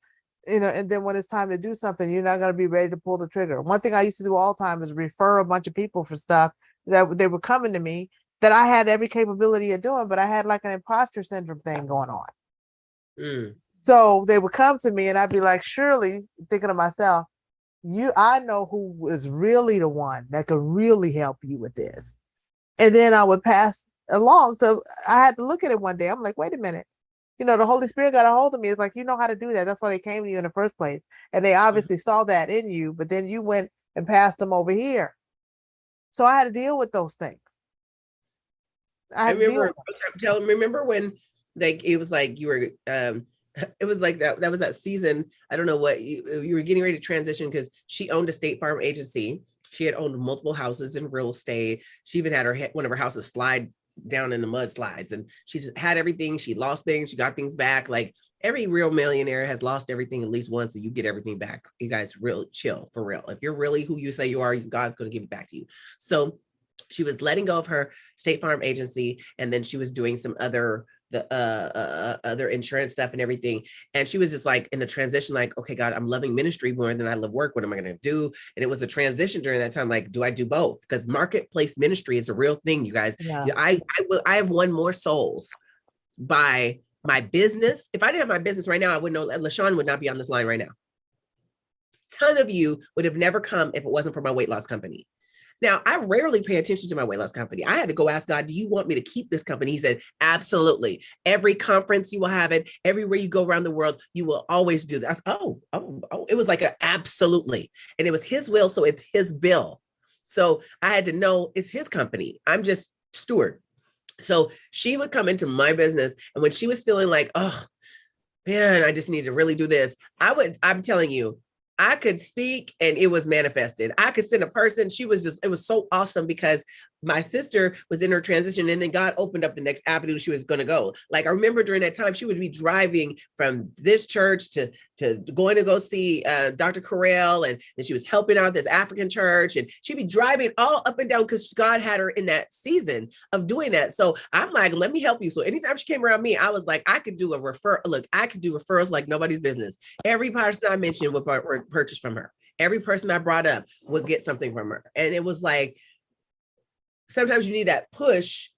and then when it's time to do something, you're not going to be ready to pull the trigger. One thing I used to do all the time is refer a bunch of people for stuff that they were coming to me that I had every capability of doing, but I had like an imposter syndrome thing going on. Mm. So they would come to me and I'd be like, surely, thinking to myself, I know who is really the one that could really help you with this. And then I would pass along. So I had to look at it one day. I'm like, wait a minute. The Holy Spirit got a hold of me. It's like, you know how to do that. That's why they came to you in the first place. And they obviously saw that in you, but then you went and passed them over here. So I had to deal with those things. I had to deal with them. Remember when like it was like you were it was like that was that season. I don't know what you were getting ready to transition because she owned a State Farm agency. She had owned multiple houses in real estate. She even had one of her houses slide down in the mudslides, and she's had everything. She lost things, she got things back. Like every real millionaire has lost everything at least once, and you get everything back. You guys real chill for real. If you're really who you say you are, God's going to give it back to you. So she was letting go of her State Farm agency, and then she was doing some other other insurance stuff and everything. And she was just like in a transition, like, okay, God, I'm loving ministry more than I love work. What am I going to do? And it was a transition during that time. Like, do I do both? Because marketplace ministry is a real thing, you guys. Yeah. I have won more souls by my business. If I didn't have my business right now, I wouldn't know. LaShawn would not be on this line right now. Ton of you would have never come if it wasn't for my weight loss company. Now, I rarely pay attention to my weight loss company. I had to go ask God, do you want me to keep this company? He said, absolutely. Every conference you will have it. Everywhere you go around the world, you will always do that. Oh, it was like a absolutely. And it was his will, so it's his bill. So I had to know it's his company. I'm just steward. So she would come into my business, and when she was feeling like, oh, man, I just need to really do this, I'm telling you, I could speak and it was manifested. I could send a person. It was so awesome because my sister was in her transition, and then God opened up the next avenue she was going to go. Like I remember during that time, she would be driving from this church to going to go see Dr. Carell, and she was helping out this African church, and she'd be driving all up and down because God had her in that season of doing that. So I'm like, let me help you. So anytime she came around me, I was like, I could do a refer. Look, I could do referrals like nobody's business. Every person I mentioned would purchase from her. Every person I brought up would get something from her. And it was like, sometimes you need that push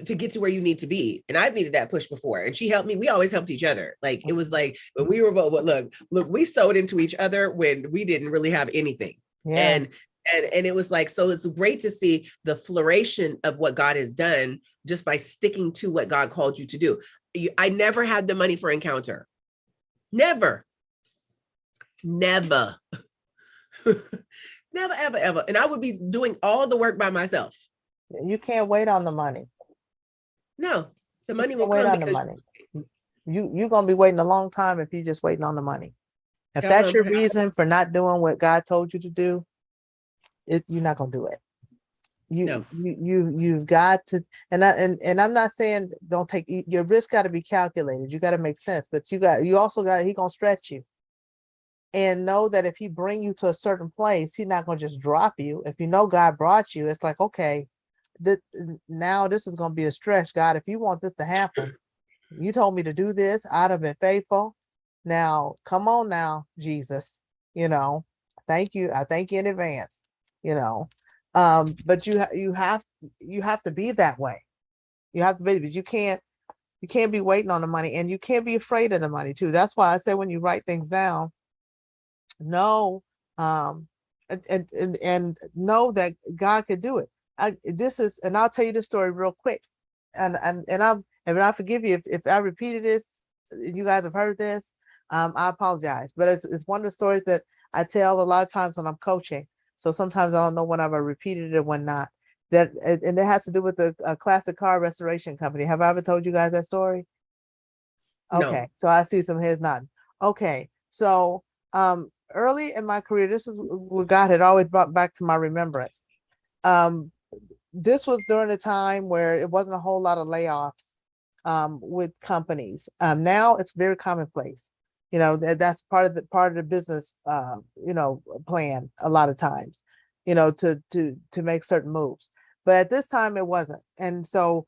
to get to where you need to be. And I've needed that push before. And she helped me. We always helped each other. Like it was like when we were both, look, we sewed into each other when we didn't really have anything. Yeah. And it was like, so it's great to see the flourishing of what God has done just by sticking to what God called you to do. I never had the money for Encounter. Never. Never, ever. And I would be doing all the work by myself. You can't wait on the money. No, the money will wait come on the money. You're going to be waiting a long time if you're just waiting on the money. If that's your reason for not doing what God told you to do, you're not going to do it. You've got to, and I'm not saying don't take, your risk got to be calculated. You got to make sense, but he going to stretch you. And know that if he bring you to a certain place, he's not going to just drop you. If you know God brought you, it's like, okay, now this is going to be a stretch. God, if you want this to happen, you told me to do this. I'd have been faithful. Now, come on now, Jesus, thank you. I thank you in advance, but you have to be that way. You have to be, but you can't be waiting on the money, and you can't be afraid of the money too. That's why I say when you write things down, know and know that God could do it. And I'll tell you this story real quick, and I forgive you if I repeated this. You guys have heard this. I apologize, but it's one of the stories that I tell a lot of times when I'm coaching. So sometimes I don't know when I've repeated it, when not. And it has to do with a classic car restoration company. Have I ever told you guys that story? Okay, no. So I see some heads nodding. Okay, so early in my career, this is what God had always brought back to my remembrance. This was during a time where it wasn't a whole lot of layoffs with companies. Now it's very commonplace. That's part of the business plan a lot of times, to make certain moves. But at this time it wasn't. And so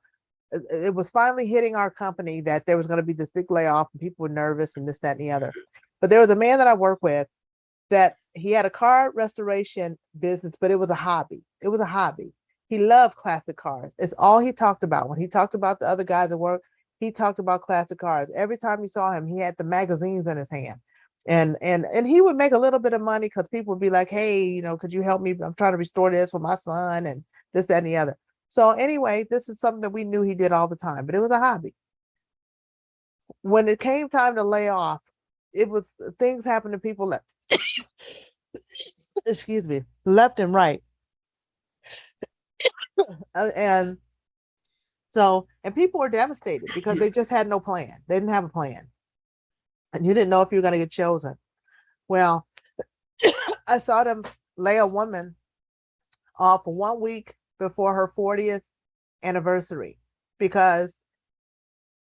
it was finally hitting our company that there was going to be this big layoff, and people were nervous and this, that, and the other. But there was a man that I work with that he had a car restoration business, but it was a hobby. It was a hobby. He loved classic cars. It's all he talked about. When he talked about the other guys at work, he talked about classic cars. Every time you saw him, he had the magazines in his hand. And he would make a little bit of money because people would be like, hey, you know, could you help me? I'm trying to restore this for my son and this, that, and the other. So anyway, this is something that we knew he did all the time, but it was a hobby. When it came time to lay off, it was things happened to people left, excuse me, left and right. And so, and people were devastated because they just had no plan. They didn't have a plan. And you didn't know if you were going to get chosen. Well, I saw them lay a woman off for 1 week before her 40th anniversary because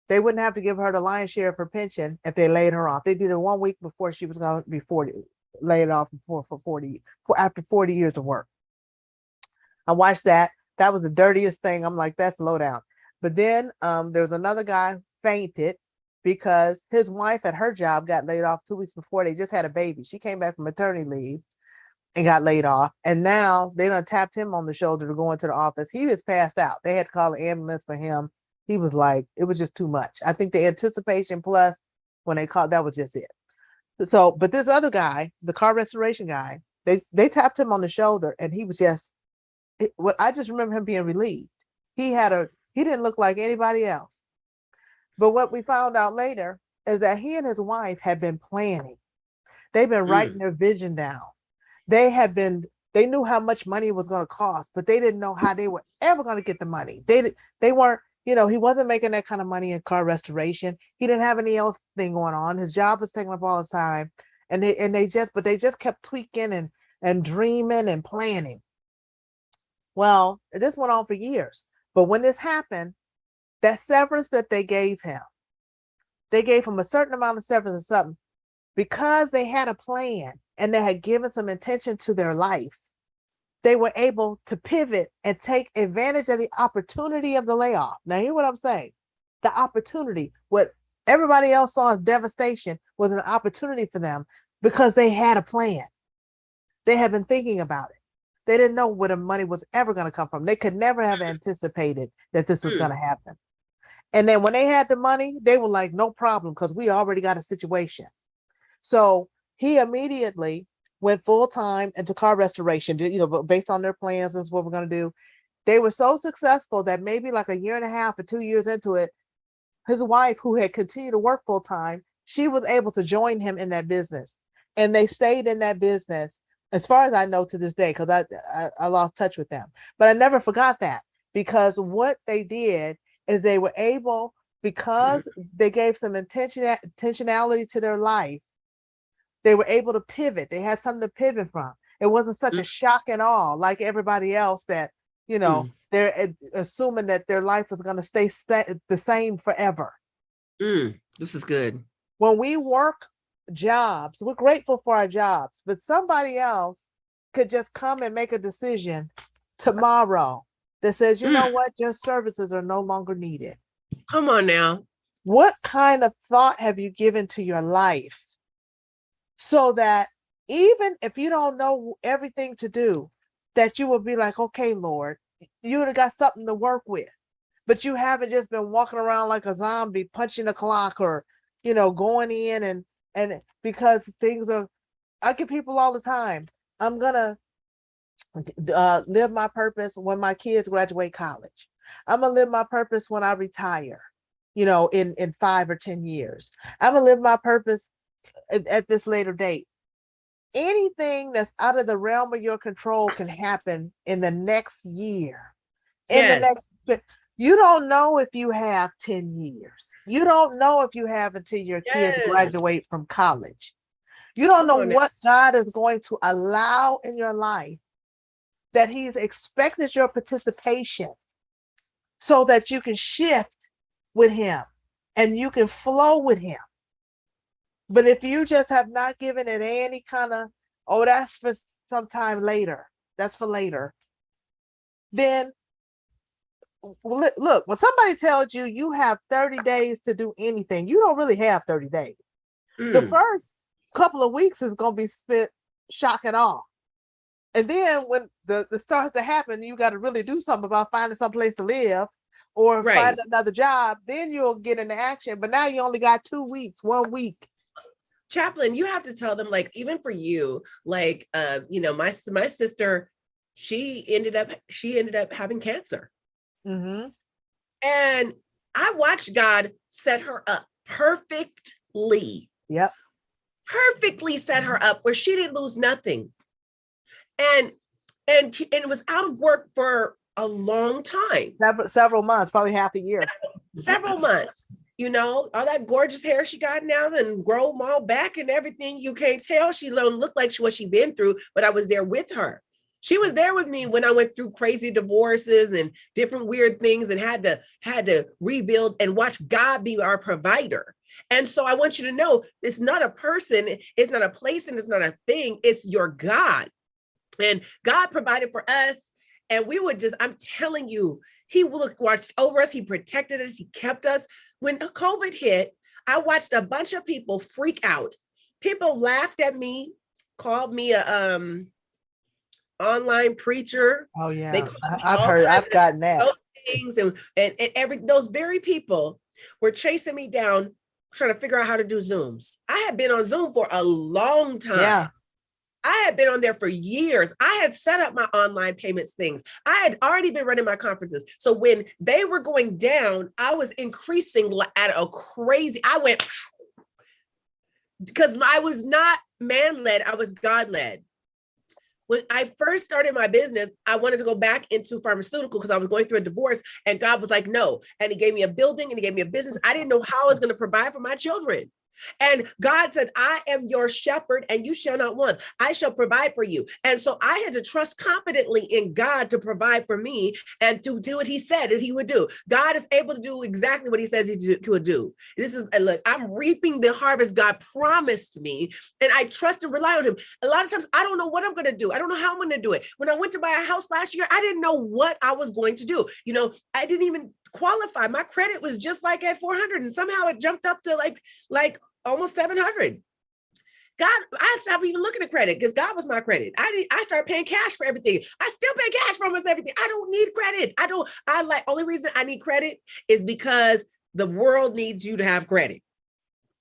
they wouldn't have to give her the lion's share of her pension if they laid her off. They did it 1 week before she was going to be 40, laid off for 40, after 40 years of work. I watched that. That was the dirtiest thing. I'm like, that's low down. But then there was another guy fainted because his wife at her job got laid off 2 weeks before. They just had a baby. She came back from maternity leave and got laid off. And now they done tapped him on the shoulder to go into the office. He was passed out. They had to call an ambulance for him. He was like, it was just too much. I think the anticipation plus when they called, that was just it. So, but this other guy, the car restoration guy, they tapped him on the shoulder and he was just, what I just remember him being relieved. He didn't look like anybody else. But what we found out later is that he and his wife had been planning. They've been writing their vision down. They knew how much money it was going to cost, but they didn't know how they were ever going to get the money. They weren't, you know, he wasn't making that kind of money in car restoration. He didn't have any else thing going on. His job was taking up all his time. And they just kept tweaking and dreaming and planning. Well, this went on for years. But when this happened, that severance that they gave him a certain amount of severance or something because they had a plan and they had given some intention to their life. They were able to pivot and take advantage of the opportunity of the layoff. Now, hear what I'm saying. The opportunity, what everybody else saw as devastation, was an opportunity for them because they had a plan. They had been thinking about it. They didn't know where the money was ever going to come from. They could never have anticipated that this was going to happen. And then when they had the money, they were like, no problem, because we already got a situation. So he immediately went full time into car restoration, you know, based on their plans. This is what we're going to do. They were so successful that maybe like 1.5 years or 2 years into it, his wife, who had continued to work full time, she was able to join him in that business. And they stayed in that business, as far as I know to this day, because I lost touch with them. But I never forgot that, because what they did is they were able, because they gave some intentionality to their life, they were able to pivot. They had something to pivot from. It wasn't such a shock and awe like everybody else that, you know, they're assuming that their life was going to stay the same forever. This is good. When we work jobs, we're grateful for our jobs, but somebody else could just come and make a decision tomorrow that says, you know what, your services are no longer needed. Come on now. What kind of thought have you given to your life so that even if you don't know everything to do, that you will be like, okay, Lord, you would have got something to work with, but you haven't just been walking around like a zombie, punching the clock, or, you know, going in and because things are, I get people all the time, I'm gonna live my purpose when my kids graduate college. I'm gonna live my purpose when I retire, you know, in 5 or 10 years. I'm gonna live my purpose at this later date. Anything that's out of the realm of your control can happen in the next year. You don't know if you have 10 years. You don't know if you have until your kids graduate from college. You don't know what God is going to allow in your life, that he's expected your participation so that you can shift with him and you can flow with him. But if you just have not given it any kind of, oh, that's for sometime later, that's for later, then look, when somebody tells you you have 30 days to do anything, you don't really have 30 days. The first couple of weeks is going to be spent shock and awe. And then when the starts to happen, you got to really do something about finding some place to live or find another job. Then you'll get into action. But now you only got 2 weeks, 1 week Chaplain, you have to tell them, like, even for you, like, my sister, she ended up having cancer. Mm-hmm. And I watched God set her up perfectly. Yep. Perfectly set her up where she didn't lose nothing. And it was out of work for a long time. Several months, probably half a year. Several months. All that gorgeous hair she got now and grow them all back and everything. You can't tell. She don't look like what she been through, but I was there with her. She was there with me when I went through crazy divorces and different weird things and had to rebuild and watch God be our provider. And so I want you to know, it's not a person, it's not a place, and it's not a thing. It's your God. And God provided for us. And we would I'm telling you, he watched over us. He protected us. He kept us. When COVID hit, I watched a bunch of people freak out. People laughed at me, called me a online preacher. Oh yeah, They called me I've gotten that. Things and those very people were chasing me down, trying to figure out how to do Zooms. I had been on Zoom for a long time. Yeah. I had been on there for years. I had set up my online payments things. I had already been running my conferences. So when they were going down, I was increasing at a crazy, I went, because I was not man-led, I was God-led. When I first started my business, I wanted to go back into pharmaceutical because I was going through a divorce, and God was like, no. And he gave me a building and he gave me a business. I didn't know how I was going to provide for my children. And God said, I am your shepherd and you shall not want. I shall provide for you. And so I had to trust confidently in God to provide for me and to do what he said that he would do. God is able to do exactly what he says he would do. Look, I'm reaping the harvest God promised me, and I trust and rely on him. A lot of times I don't know what I'm going to do. I don't know how I'm going to do it. When I went to buy a house last year, I didn't know what I was going to do. I didn't even qualify. My credit was just like at 400, and somehow it jumped up to like almost 700. God, I stopped even looking at credit because God was my credit. I started paying cash for everything. I still pay cash for almost everything. I don't need credit. Only reason I need credit is because the world needs you to have credit.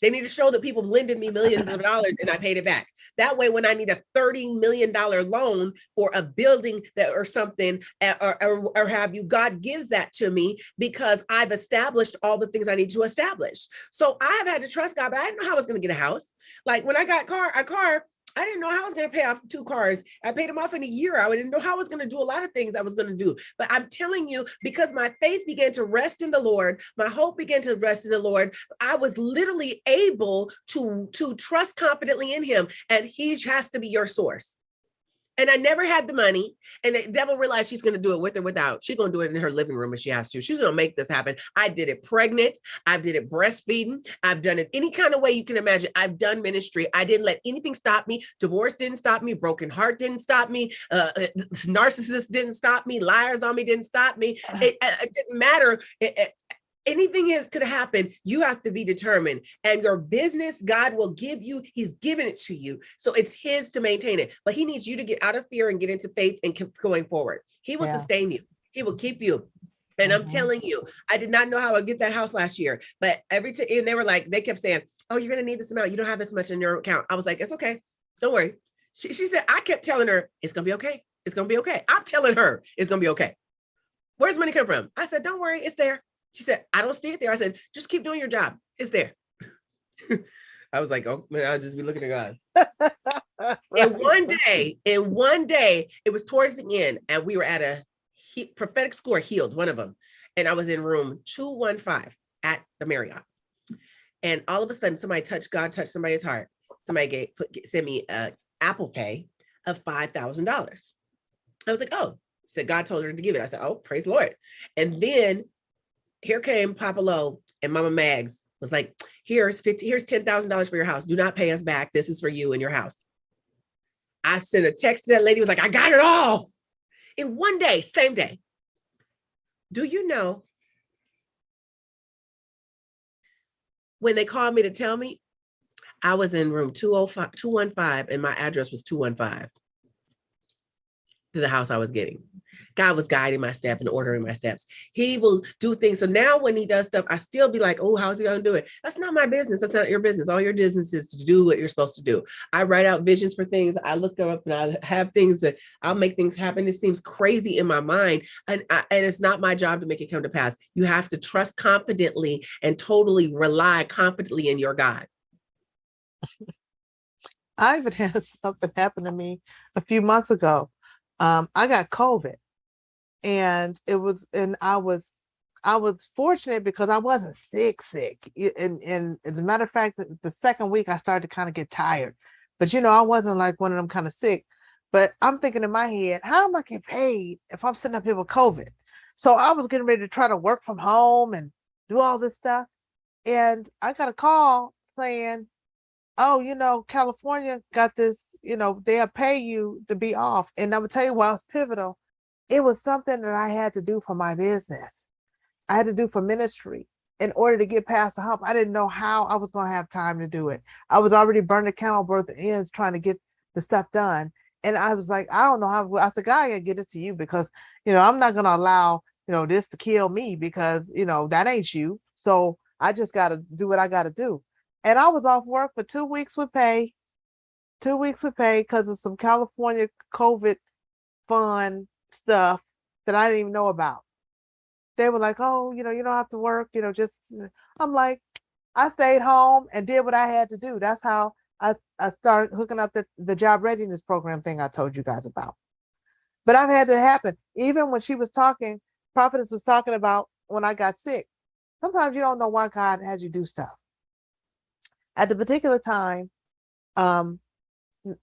They need to show that people lended me millions of dollars and I paid it back. That way, when I need a $30 million loan for a building or something, or have you, God gives that to me because I've established all the things I need to establish. So I have had to trust God, but I didn't know how I was going to get a house. Like when I got a car, I didn't know how I was going to pay off 2 cars. I paid them off in a year. I didn't know how I was going to do a lot of things I was going to do. But I'm telling you, because my faith began to rest in the Lord, my hope began to rest in the Lord, I was literally able to trust confidently in him. And he has to be your source. And I never had the money. And the devil realized she's going to do it with or without. She's going to do it in her living room if she has to. She's going to make this happen. I did it pregnant. I did it breastfeeding. I've done it any kind of way you can imagine. I've done ministry. I didn't let anything stop me. Divorce didn't stop me. Broken heart didn't stop me. Narcissist didn't stop me. Liars on me didn't stop me. It didn't matter. Anything could happen. You have to be determined, and your business, God will give you, he's given it to you. So it's his to maintain it, but he needs you to get out of fear and get into faith and keep going forward. He will sustain you. He will keep you. And I'm telling you, I did not know how I'd get that house last year, but and they were like, they kept saying, oh, you're going to need this amount. You don't have this much in your account. I was like, it's okay. Don't worry. She said, I kept telling her, it's going to be okay. It's going to be okay. I'm telling her it's going to be okay. Where's money come from? I said, don't worry. It's there. She said, I don't see it there. I said, just keep doing your job. It's there. I was like, oh, man, I'll just be looking at God. And one day, it was towards the end, and we were at a prophetic school, Healed, one of them. And I was in room 215 at the Marriott. And all of a sudden, God touched somebody's heart. Somebody sent me an Apple Pay of $5,000. I was like, oh, she said, God told her to give it. I said, oh, praise the Lord. And then here came Papa Lo and Mama Mags was like, here's $10,000 for your house. Do not pay us back. This is for you and your house. I sent a text to that lady, was like, I got it all in one day, same day. Do you know when they called me to tell me, I was in room 215 and my address was 215 to the house I was getting. God was guiding my step and ordering my steps. He will do things. So now when he does stuff, I still be like, oh, how's he going to do it? That's not my business. That's not your business. All your business is to do what you're supposed to do. I write out visions for things. I look them up and I have things that I'll make things happen. It seems crazy in my mind. And it's not my job to make it come to pass. You have to trust confidently and totally rely confidently in your God. I even had something happen to me a few months ago. I got COVID, and I was fortunate because I wasn't sick. And as a matter of fact, the second week I started to kind of get tired, but I wasn't like one of them kind of sick. But I'm thinking in my head, how am I getting paid if I'm sitting up here with COVID? So I was getting ready to try to work from home and do all this stuff. And I got a call saying, oh, California got this, they'll pay you to be off. And I'm gonna tell you why it was pivotal. It was something that I had to do for my business. I had to do for ministry in order to get past the hump. I didn't know how I was going to have time to do it. I was already burning the candle both ends trying to get the stuff done. And I was like, I don't know how. I said, God, I gotta get this to you because, I'm not going to allow, this to kill me because, that ain't you. So I just got to do what I got to do. And I was off work for 2 weeks with pay, because of some California COVID fund stuff that I didn't even know about. They were like, oh, you don't have to work, I'm like, I stayed home and did what I had to do. That's how I started hooking up the job readiness program thing I told you guys about. But I've had that happen. Even when she was talking, Prophetess was talking about when I got sick. Sometimes you don't know why God has you do stuff. At the particular time,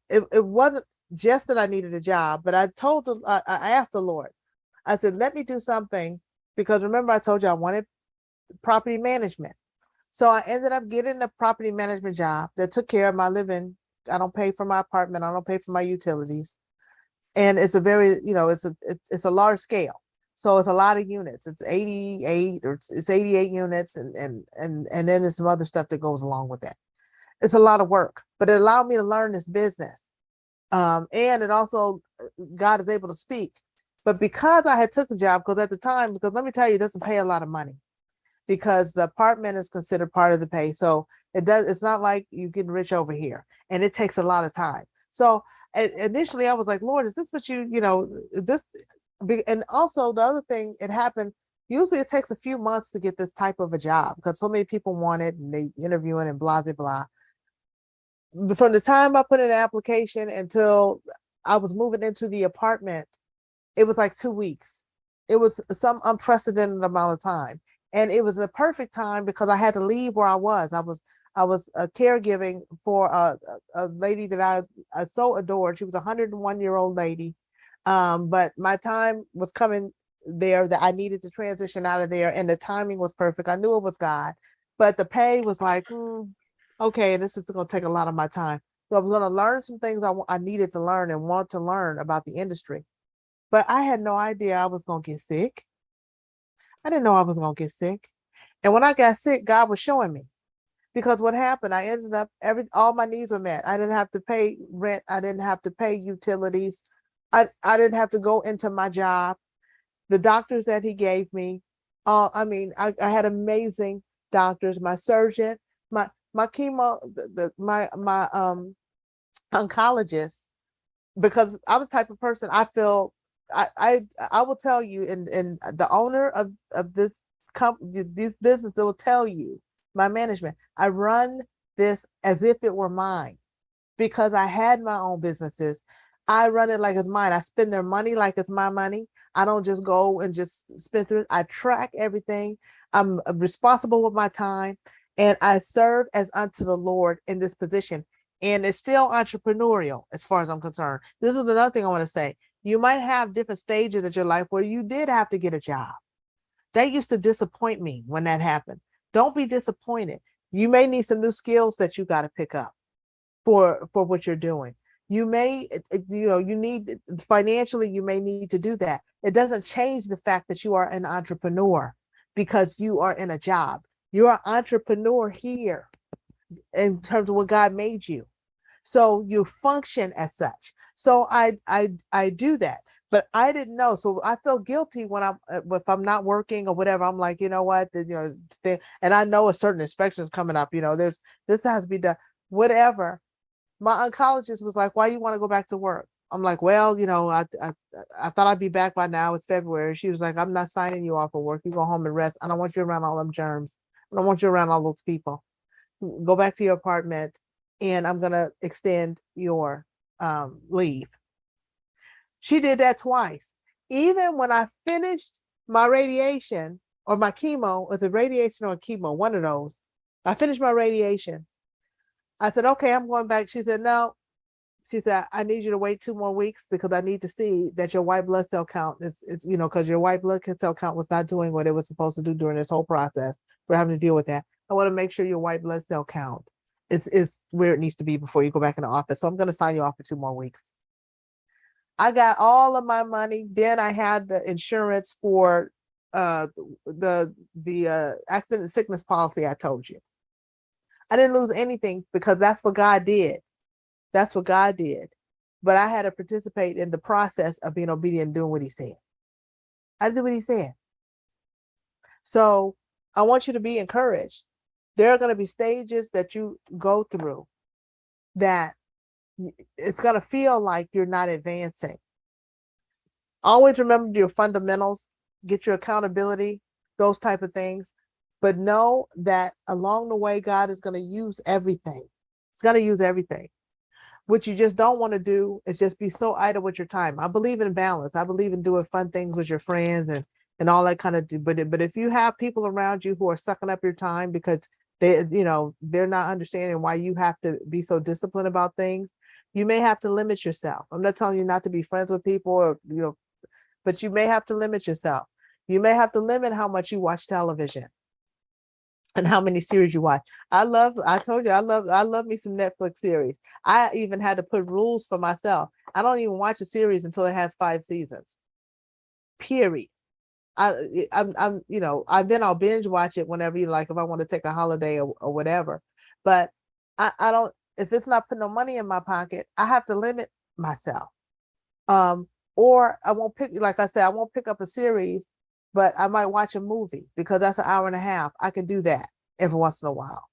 it wasn't just that I needed a job, but I asked the Lord, I said, let me do something, because remember I told you I wanted property management. So I ended up getting a property management job that took care of my living. I don't pay for my apartment. I don't pay for my utilities. And it's a very, it's a large scale. So it's a lot of units. It's 88 units. And then there's some other stuff that goes along with that. It's a lot of work, but it allowed me to learn this business. And it also, God is able to speak. But because I had took the job, because at the time, because let me tell you, it doesn't pay a lot of money because the apartment is considered part of the pay. So it's not like you getting rich over here, and it takes a lot of time. So initially I was like, Lord, is this what this? And also the other thing, it happened. Usually it takes a few months to get this type of a job because so many people want it and they interviewing and blah, blah, blah. From the time I put in an application until I was moving into the apartment, it was like 2 weeks. It was some unprecedented amount of time. And it was a perfect time because I had to leave where I was. I was caregiving for a lady that I so adored. She was a 101-year-old lady. But my time was coming there that I needed to transition out of there. And the timing was perfect. I knew it was God. But the pay was like, okay, this is going to take a lot of my time. So I was going to learn some things I needed to learn and want to learn about the industry. But I had no idea I was going to get sick. I didn't know I was going to get sick. And when I got sick, God was showing me. Because what happened, I ended up, all my needs were met. I didn't have to pay rent. I didn't have to pay utilities. I didn't have to go into my job. The doctors that he gave me, I had amazing doctors. My surgeon, my chemo, my oncologist, because I'm the type of person I feel, I will tell you, and the owner of this company, this business, will tell you, my management, I run this as if it were mine because I had my own businesses. I run it like it's mine. I spend their money like it's my money. I don't just go and just spend through it. I track everything. I'm responsible with my time, and I serve as unto the Lord in this position. And it's still entrepreneurial as far as I'm concerned. This is another thing I want to say. You might have different stages of your life where you did have to get a job. That used to disappoint me when that happened. Don't be disappointed. You may need some new skills that you got to pick up for what you're doing. You may, you need financially, you may need to do that. It doesn't change the fact that you are an entrepreneur because you are in a job. You're an entrepreneur here in terms of what God made you. So you function as such. So I do that. But I didn't know. So I feel guilty when if I'm not working or whatever. I'm like, you know what, and I know a certain inspection is coming up, this has to be done, whatever. My oncologist was like, why you want to go back to work? I'm like, well, I thought I'd be back by now. It's February. She was like, I'm not signing you off of work. You go home and rest. I don't want you around all them germs. I don't want you around all those people. Go back to your apartment, and I'm going to extend your leave. She did that twice. Even when I finished my radiation or my chemo, was it radiation or chemo? One of those. I finished my radiation. I said, okay, I'm going back. She said, no. She said, I need you to wait 2 more weeks because I need to see that your white blood cell count is because your white blood cell count was not doing what it was supposed to do during this whole process. We're having to deal with that. I want to make sure your white blood cell count is where it needs to be before you go back in the office. So I'm going to sign you off for 2 more weeks. I got all of my money. Then I had the insurance for the accident and sickness policy I told you. I didn't lose anything because that's what God did. That's what God did. But I had to participate in the process of being obedient and doing what he said. I did what he said. So I want you to be encouraged. There are going to be stages that you go through that it's going to feel like you're not advancing. Always remember your fundamentals, get your accountability, those type of things. But know that along the way, God is going to use everything. He's going to use everything. What you just don't want to do is just be so idle with your time. I believe in balance. I believe in doing fun things with your friends and all that kind of. But if you have people around you who are sucking up your time because they're not understanding why you have to be so disciplined about things, you may have to limit yourself. I'm not telling you not to be friends with people or but you may have to limit yourself. You may have to limit how much you watch television and how many series you watch. I told you, I love me some Netflix series. I even had to put rules for myself. I don't even watch a series until it has 5 seasons. Period. Then I'll binge watch it whenever if I want to take a holiday or whatever. But I don't, if it's not putting no money in my pocket, I have to limit myself. Or I won't pick, like I said, I won't pick up a series, but I might watch a movie because that's an hour and a half. I can do that every once in a while.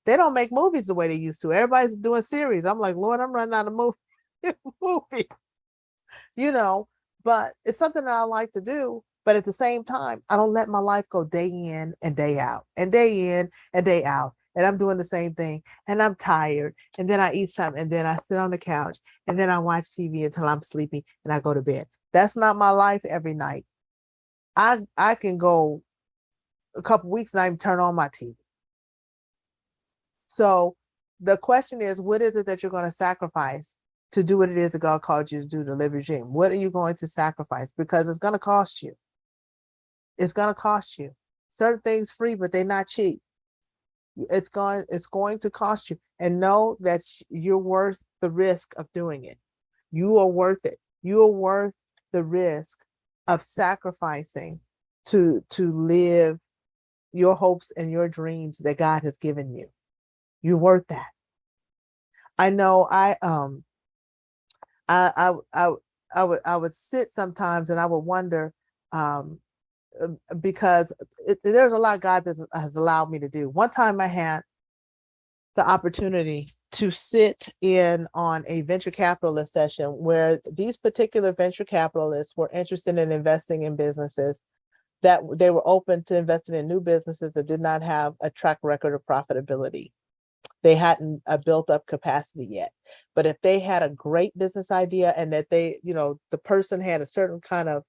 They don't make movies the way they used to. Everybody's doing series. I'm like, Lord, I'm running out of movie, but it's something that I like to do. But at the same time, I don't let my life go day in and day out and day in and day out. And I'm doing the same thing and I'm tired. And then I eat something and then I sit on the couch and then I watch TV until I'm sleepy and I go to bed. That's not my life every night. I can go a couple weeks and I even turn on my TV. So the question is, what is it that you're going to sacrifice to do what it is that God called you to do, to live your dream? What are you going to sacrifice? Because it's going to cost you. It's going to cost you. Certain things free, but they're not cheap. It's going to cost you. And know that you're worth the risk of doing it. You are worth it. You are worth the risk of sacrificing to live your hopes and your dreams that God has given you. You're worth that. I know I would sit sometimes and I would wonder, because there's a lot God has allowed me to do. One time I had the opportunity to sit in on a venture capitalist session where these particular venture capitalists were interested in investing in businesses, that they were open to investing in new businesses that did not have a track record of profitability. They hadn't built up capacity yet. But if they had a great business idea and that they, the person had a certain kind of,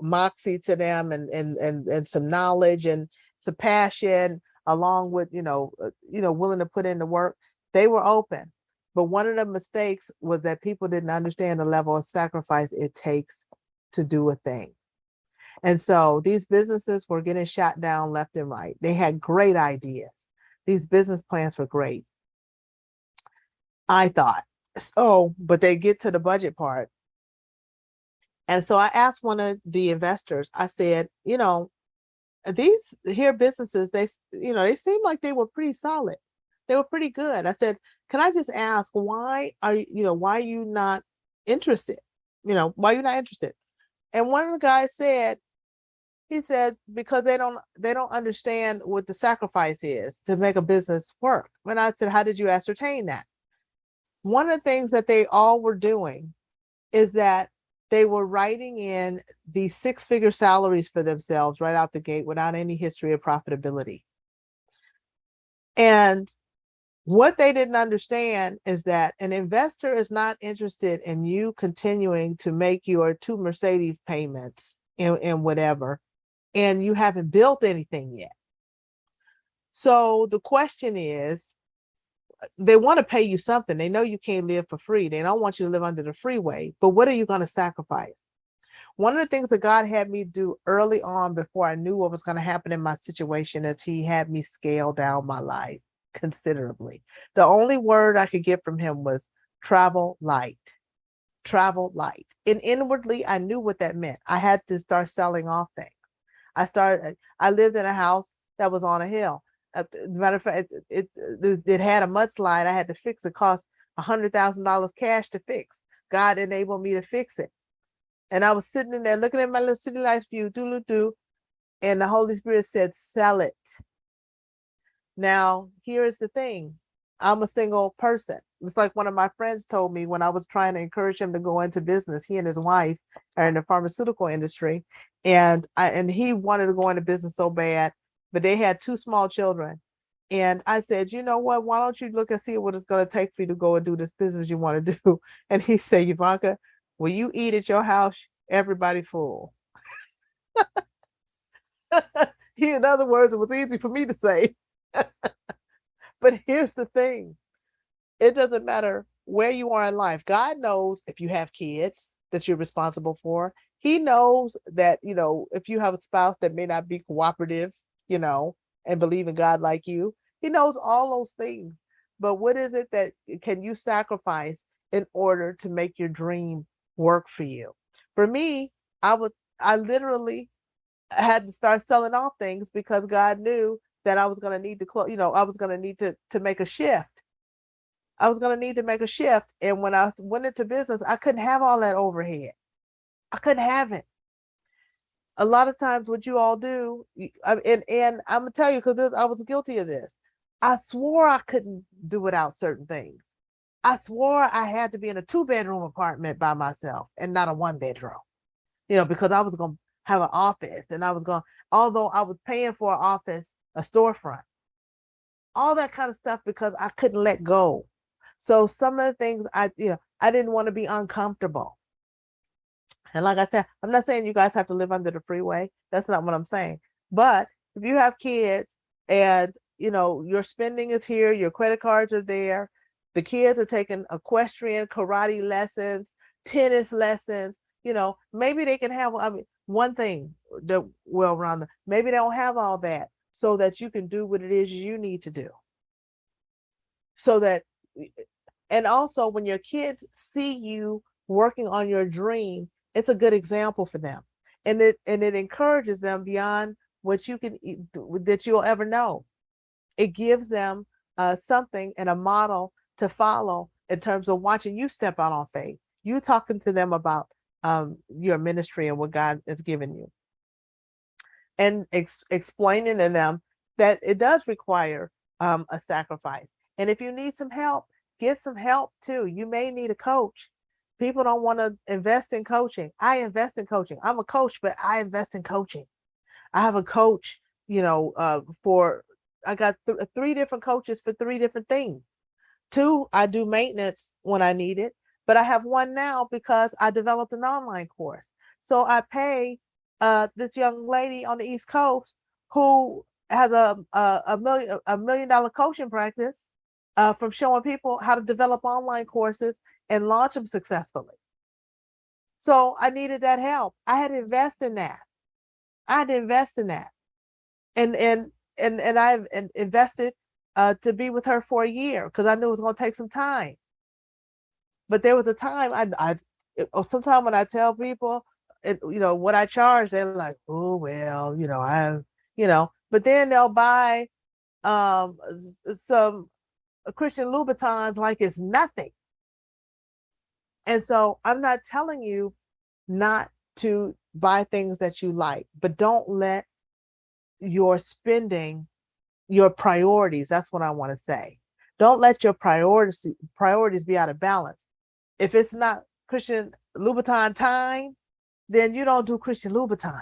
moxie to them and some knowledge and some passion along with, willing to put in the work, they were open. But one of the mistakes was that people didn't understand the level of sacrifice it takes to do a thing. And so these businesses were getting shot down left and right. They had great ideas. These business plans were great, I thought. So, but they get to the budget part. And so I asked one of the investors, I said, these here businesses, they seem like they were pretty solid. They were pretty good. I said, can I just ask why are you not interested? why you're not interested? And one of the guys said, he said, because they don't understand what the sacrifice is to make a business work. And I said, how did you ascertain that? One of the things that they all were doing is that they were writing in these 6-figure salaries for themselves right out the gate without any history of profitability. And what they didn't understand is that an investor is not interested in you continuing to make your 2 Mercedes payments in whatever, and you haven't built anything yet. So the question is, they want to pay you something. They know you can't live for free. They don't want you to live under the freeway, but what are you going to sacrifice? One of the things that God had me do early on before I knew what was going to happen in my situation is he had me scale down my life considerably. The only word I could get from him was travel light, travel light. And inwardly, I knew what that meant. I had to start selling off things. I lived in a house that was on a hill. Matter of fact, it had a mudslide. I had to fix it. Cost $100,000 cash to fix. God enabled me to fix it. And I was sitting in there looking at my little city lights view, do, and the Holy Spirit said, sell it. Now, here's the thing. I'm a single person. It's like one of my friends told me when I was trying to encourage him to go into business. He and his wife are in the pharmaceutical industry, and he wanted to go into business so bad, but they had 2 small children. And I said, you know what? Why don't you look and see what it's going to take for you to go and do this business you want to do? And he said, Euvonka, will you eat at your house? Everybody full. In other words, it was easy for me to say. But here's the thing. It doesn't matter where you are in life. God knows if you have kids that you're responsible for. He knows that, if you have a spouse that may not be cooperative, and believe in God like you, he knows all those things. But what is it that can you sacrifice in order to make your dream work for you? For me, I literally had to start selling off things because God knew that I was going to need to close, I was going to need to make a shift. I was going to need to make a shift. And when I went into business, I couldn't have all that overhead. I couldn't have it. A lot of times what you all do, and I'm going to tell you, because I was guilty of this. I swore I couldn't do without certain things. I swore I had to be in a 2-bedroom apartment by myself and not a 1-bedroom, because I was going to have an office, and although I was paying for an office, a storefront, all that kind of stuff, because I couldn't let go. So some of the things I didn't want to be uncomfortable. And like I said, I'm not saying you guys have to live under the freeway. That's not what I'm saying. But if you have kids and, your spending is here, your credit cards are there, the kids are taking equestrian, karate lessons, tennis lessons, maybe they can have, one thing that well-rounded, maybe they don't have all that so that you can do what it is you need to do. So that, and also when your kids see you working on your dream, it's a good example for them. And it encourages them beyond what that you'll ever know. It gives them something and a model to follow in terms of watching you step out on faith. You talking to them about your ministry and what God has given you. And explaining to them that it does require a sacrifice. And if you need some help, get some help too. You may need a coach. People don't want to invest in coaching. I invest in coaching. I'm a coach, but I invest in coaching. I have a coach, I got 3 different coaches for 3 different things. 2, I do maintenance when I need it, but I have 1 now because I developed an online course. So I pay this young lady on the East Coast who has a $1 million coaching practice from showing people how to develop online courses and launch them successfully. So I needed that help. I had to invest in that. And I've invested to be with her for a year because I knew it was going to take some time. But there was a time sometimes when I tell people, what I charge, they're like, oh, well, but then they'll buy some Christian Louboutins like it's nothing. And so I'm not telling you not to buy things that you like, but don't let your spending, your priorities, that's what I want to say. Don't let your priorities be out of balance. If it's not Christian Louboutin time, then you don't do Christian Louboutin.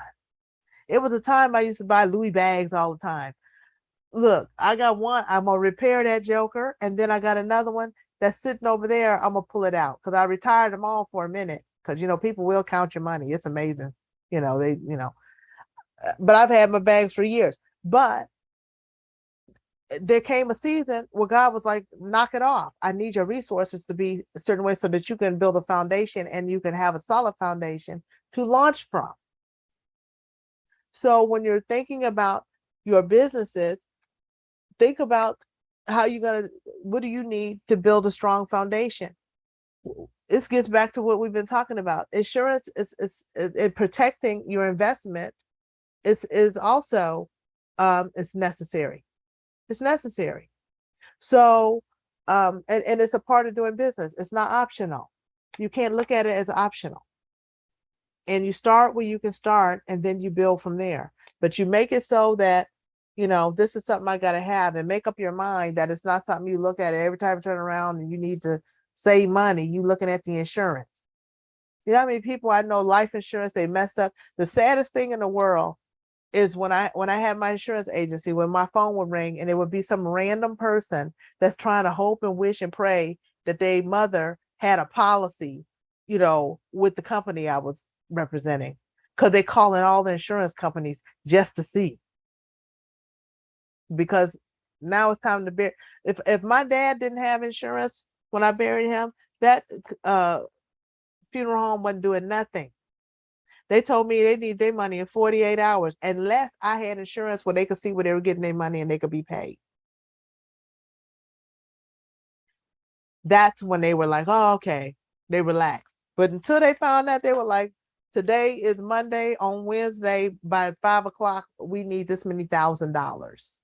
It was a time I used to buy Louis bags all the time. Look, I got one, I'm gonna repair that joker, and then I got another one that's sitting over there. I'm gonna pull it out because I retired them all for a minute. Because people will count your money. It's amazing. But I've had my bags for years. But there came a season where God was like, knock it off. I need your resources to be a certain way so that you can build a foundation and you can have a solid foundation to launch from. So when you're thinking about your businesses, think about what do you need to build a strong foundation? This gets back to what we've been talking about. Insurance is in protecting your investment is also it's necessary. It's necessary. So and it's a part of doing business. It's not optional. You can't look at it as optional. And you start where you can start and then you build from there. But you make it so that this is something I got to have, and make up your mind that it's not something you look at every time you turn around and you need to save money. You looking at the insurance. You know how many people I know, life insurance, they mess up. The saddest thing in the world is when I had my insurance agency, when my phone would ring and it would be some random person that's trying to hope and wish and pray that their mother had a policy, with the company I was representing, because they calling all the insurance companies just to see. Because now it's time to bury. If my dad didn't have insurance when I buried him, that funeral home wasn't doing nothing. They told me they need their money in 48 hours unless I had insurance where they could see where they were getting their money and they could be paid. That's when they were like, oh, okay. They relaxed. But until they found out, they were like, today is Monday. On Wednesday by 5 o'clock, we need this many $1,000.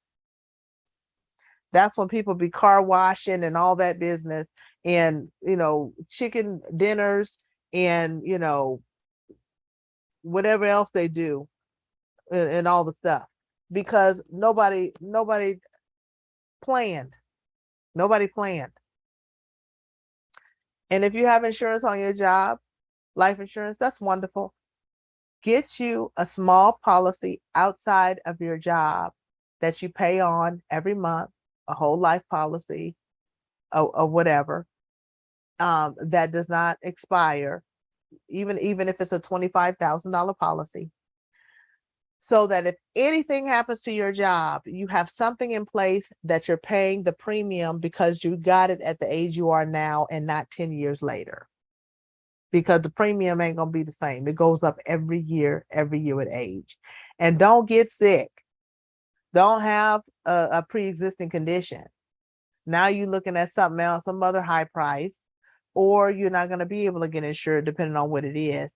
That's when people be car washing and all that business, and chicken dinners, and whatever else they do, and all the stuff, because nobody planned. Nobody planned. And if you have insurance on your job, life insurance, that's wonderful. Get you a small policy outside of your job that you pay on every month, a whole life policy or whatever, that does not expire, even if it's a $25,000 policy, so that if anything happens to your job, you have something in place that you're paying the premium because you got it at the age you are now and not 10 years later. Because the premium ain't going to be the same. It goes up every year with age. And don't get sick. Don't have a pre-existing condition. Now you're looking at something else, some other high price, or you're not going to be able to get insured depending on what it is.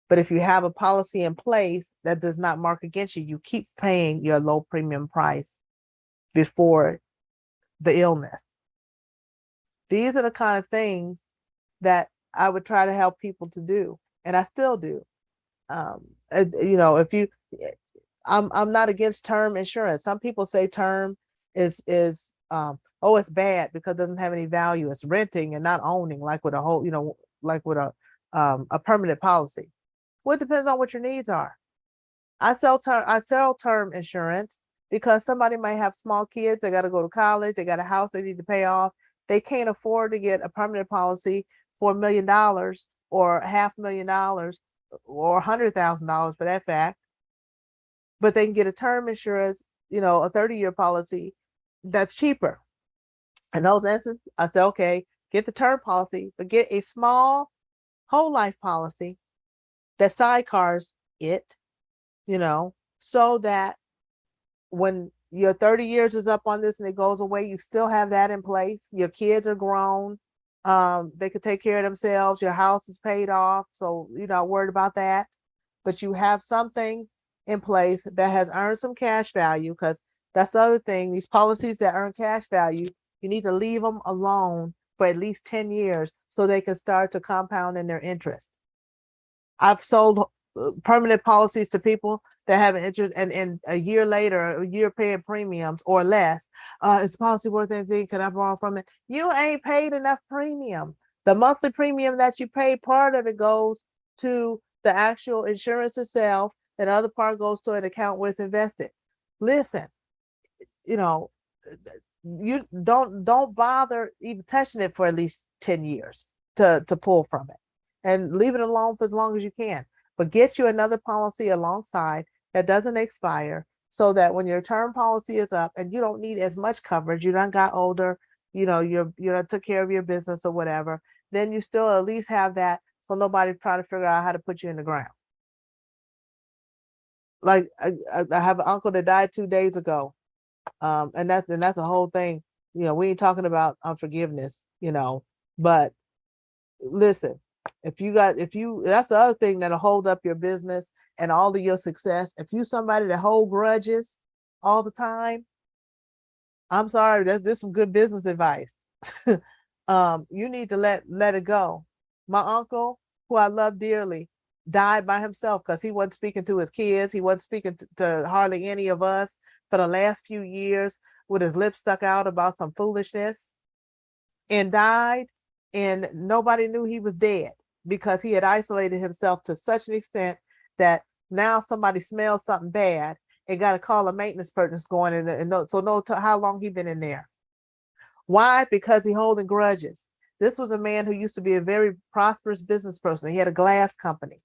But if you have a policy in place that does not mark against you, you keep paying your low premium price before the illness. These are the kind of things that I would try to help people to do, and I still do. If you, I'm not against term insurance. Some people say term is it's bad because it doesn't have any value. It's renting and not owning, like with a whole, like with a permanent policy. Well, it depends on what your needs are. I sell term insurance because somebody might have small kids. They got to go to college. They got a house they need to pay off. They can't afford to get a permanent policy for $1 million or $500,000 or $100,000 for that fact. But they can get a term insurance, a 30-year policy that's cheaper. In those instances, I say, okay, get the term policy, but get a small whole life policy that sidecars it, so that when your 30 years is up on this and it goes away, you still have that in place. Your kids are grown. They could take care of themselves. Your house is paid off, so you're not worried about that. But you have something in place that has earned some cash value, because that's the other thing. These policies that earn cash value, you need to leave them alone for at least 10 years so they can start to compound in their interest. I've sold permanent policies to people that have an interest, and a year later, a year paying premiums or less, is the policy worth anything? Can I borrow from it? You ain't paid enough premium. The monthly premium that you pay, part of it goes to the actual insurance itself, and the other part goes to an account where it's invested. Listen, you know, you don't bother even touching it for at least 10 years to pull from it, and leave it alone for as long as you can. But get you another policy alongside that doesn't expire, so that when your term policy is up and you don't need as much coverage, you done got older, you done took care of your business or whatever, then you still at least have that, so nobody try to figure out how to put you in the ground. Like I have an uncle that died 2 days ago. And that's a whole thing. We ain't talking about unforgiveness, but listen, that's the other thing that'll hold up your business and all of your success. If you somebody that hold grudges all the time, I'm sorry, this some good business advice. You need to let it go. My uncle, who I love dearly, died by himself because he wasn't speaking to his kids. He wasn't speaking to hardly any of us for the last few years, with his lips stuck out about some foolishness, and died, and nobody knew he was dead because he had isolated himself to such an extent that now somebody smells something bad and got to call a maintenance person going in, and know how long he been in there. Why? Because he holding grudges. This was a man who used to be a very prosperous business person. He had a glass company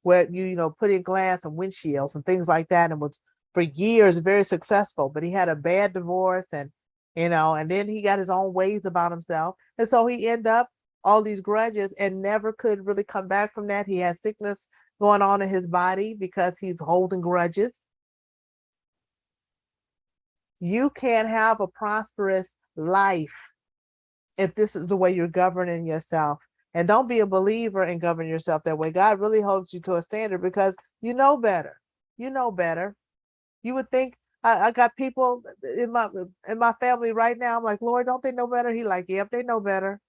where you put in glass and windshields and things like that, and was for years very successful. But he had a bad divorce, and then he got his own ways about himself, and so he ended up all these grudges and never could really come back from that. He had sickness going on in his body because he's holding grudges. You can't have a prosperous life if this is the way you're governing yourself. And don't be a believer and govern yourself that way. God really holds you to a standard because you know better. You know better. You would think, I got people in my family right now. I'm like, Lord, don't they know better? He like, yep, they know better.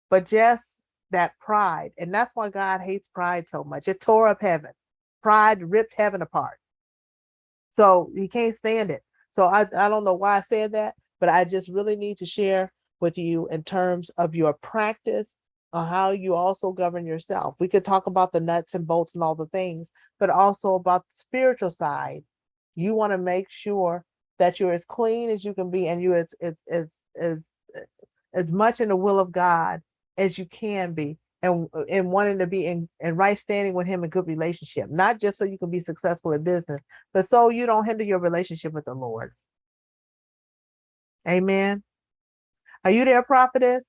But just that pride, and that's why God hates pride so much. It tore up heaven. Pride ripped heaven apart. So he can't stand it. So I don't know why I said that, but I just really need to share with you in terms of your practice on how you also govern yourself. We could talk about the nuts and bolts and all the things, but also about the spiritual side. You want to make sure that you're as clean as you can be, and you're as much in the will of God as you can be, and wanting to be in right standing with him, in good relationship, not just so you can be successful in business, but so you don't hinder your relationship with the Lord. Amen. Are you there, Prophetess?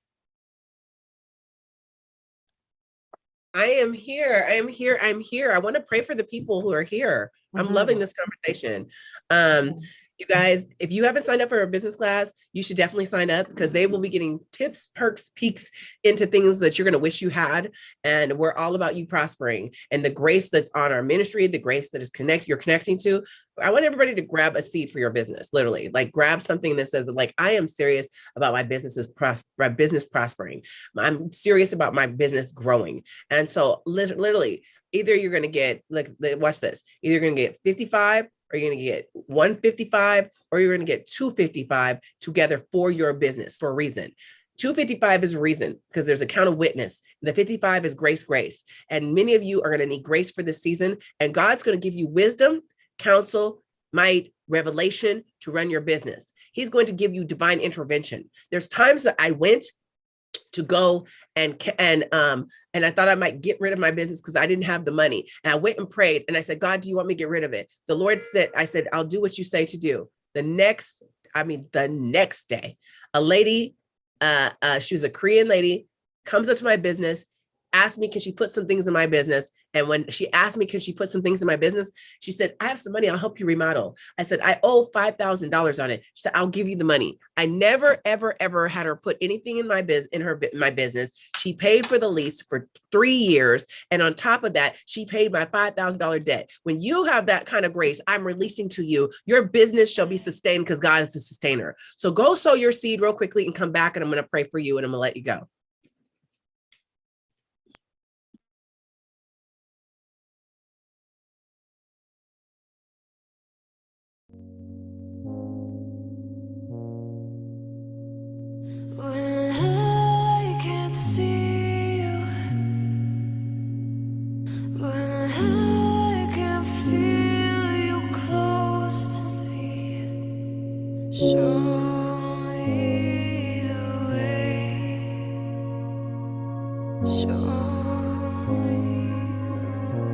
I am here. I'm here. I want to pray for the people who are here. I'm loving this conversation. You guys, if you haven't signed up for a business class, you should definitely sign up, because they will be getting tips, perks, peeks into things that you're going to wish you had. And we're all about you prospering, and the grace that's on our ministry, the grace that is you're connecting to. I want everybody to grab a seed for your business, literally, like grab something that says, like, I am serious about my business prospering. I'm serious about my business growing. And so literally, either you're going to get, like, watch this, either you're going to get 55, or you're going to get 155, or you're going to get 255 together for your business for a reason. 255 is a reason because there's a count of witness. The 55 is grace. And many of you are going to need grace for this season. And God's going to give you wisdom, counsel, might, revelation to run your business. He's going to give you divine intervention. There's times that I went to go and I thought I might get rid of my business because I didn't have the money. And I went and prayed, and I said, God, do you want me to get rid of it? The Lord said, I said, I'll do what you say to do. The next day, a lady, she was a Korean lady, comes up to my business, asked me, can she put some things in my business? And when she asked me, can she put some things in my business? She said, I have some money. I'll help you remodel. I said, I owe $5,000 on it. She said, I'll give you the money. I never, ever, ever had her put anything in my business. She paid for the lease for 3 years. And on top of that, she paid my $5,000 debt. When you have that kind of grace, I'm releasing to you, your business shall be sustained because God is a sustainer. So go sow your seed real quickly and come back, and I'm going to pray for you, and I'm going to let you go. When I can't see you, when I can feel you close to me, show me the way, show me the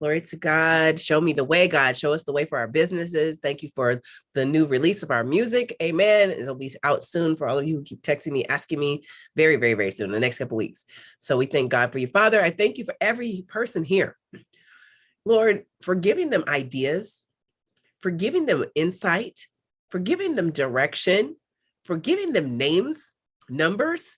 Glory to God. Show me the way, God. Show us the way for our businesses. Thank you for the new release of our music. Amen. It'll be out soon for all of you who keep texting me, asking me very, very, very soon, in the next couple of weeks. So we thank God for you. Father, I thank you for every person here. Lord, for giving them ideas, for giving them insight, for giving them direction, for giving them names, numbers.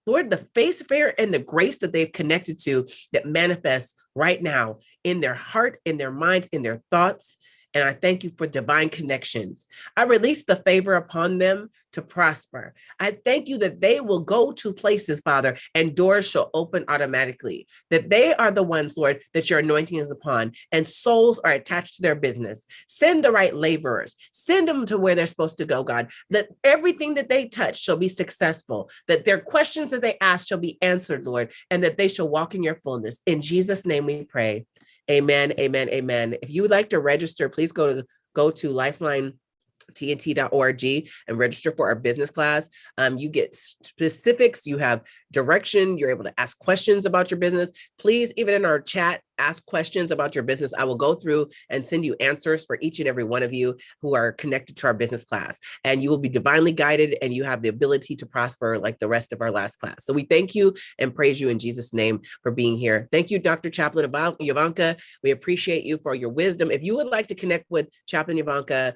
Lord, the face, fear, and the grace that they've connected to that manifests right now in their heart, in their minds, in their thoughts. And I thank you for divine connections. I release the favor upon them to prosper. I thank you that they will go to places, Father, and doors shall open automatically, that they are the ones, Lord, that your anointing is upon, and souls are attached to their business. Send the right laborers, send them to where they're supposed to go, God, that everything that they touch shall be successful, that their questions that they ask shall be answered, Lord, and that they shall walk in your fullness. In Jesus' name we pray. Amen, amen, amen. If you would like to register, please go to LifelineTNT.org and register for our business class. You get specifics, you have direction, you're able to ask questions about your business. Please, even in our chat, ask questions about your business. I will go through and send you answers for each and every one of you who are connected to our business class. And you will be divinely guided, and you have the ability to prosper like the rest of our last class. So we thank you and praise you in Jesus' name for being here. Thank you, Dr. Chaplain Euvonka. We appreciate you for your wisdom. If you would like to connect with Chaplain Euvonka,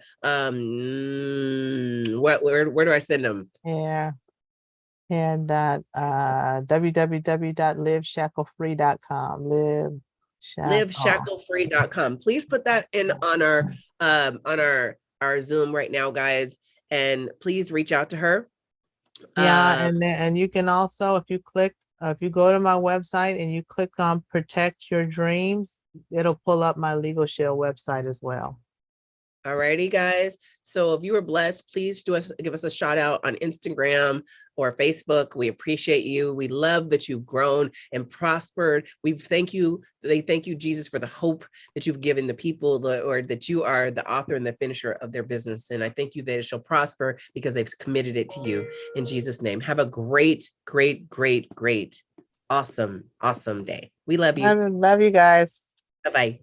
where do I send them? Yeah. And www.liveshacklefree.com. LiveShackleFree.com. Please put that in on our Zoom right now, guys, and please reach out to her. Yeah, and you can also, if you go to my website and you click on Protect Your Dreams, it'll pull up my Legal Shield website as well. All righty, guys. So if you were blessed, please give us a shout out on Instagram or Facebook. We appreciate you. We love that you've grown and prospered. We thank you. They thank you, Jesus, for the hope that you've given the people, or that you are the author and the finisher of their business. And I thank you that it shall prosper because they've committed it to you in Jesus' name. Have a great, great, great, great, awesome, awesome day. We love you. Love you guys. Bye-bye.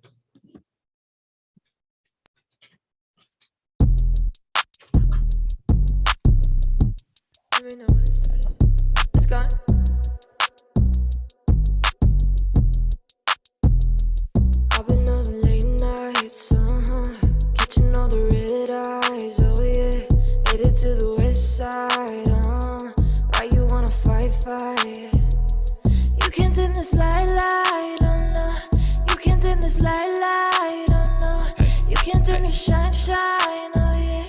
Let me know when it started. It's gone. I've been up late nights, catching all the red eyes, oh yeah. Headed to the west side, why you wanna fight? You can't dim this light, oh no. You can't dim this light, oh no. You can't dim this shine, oh yeah.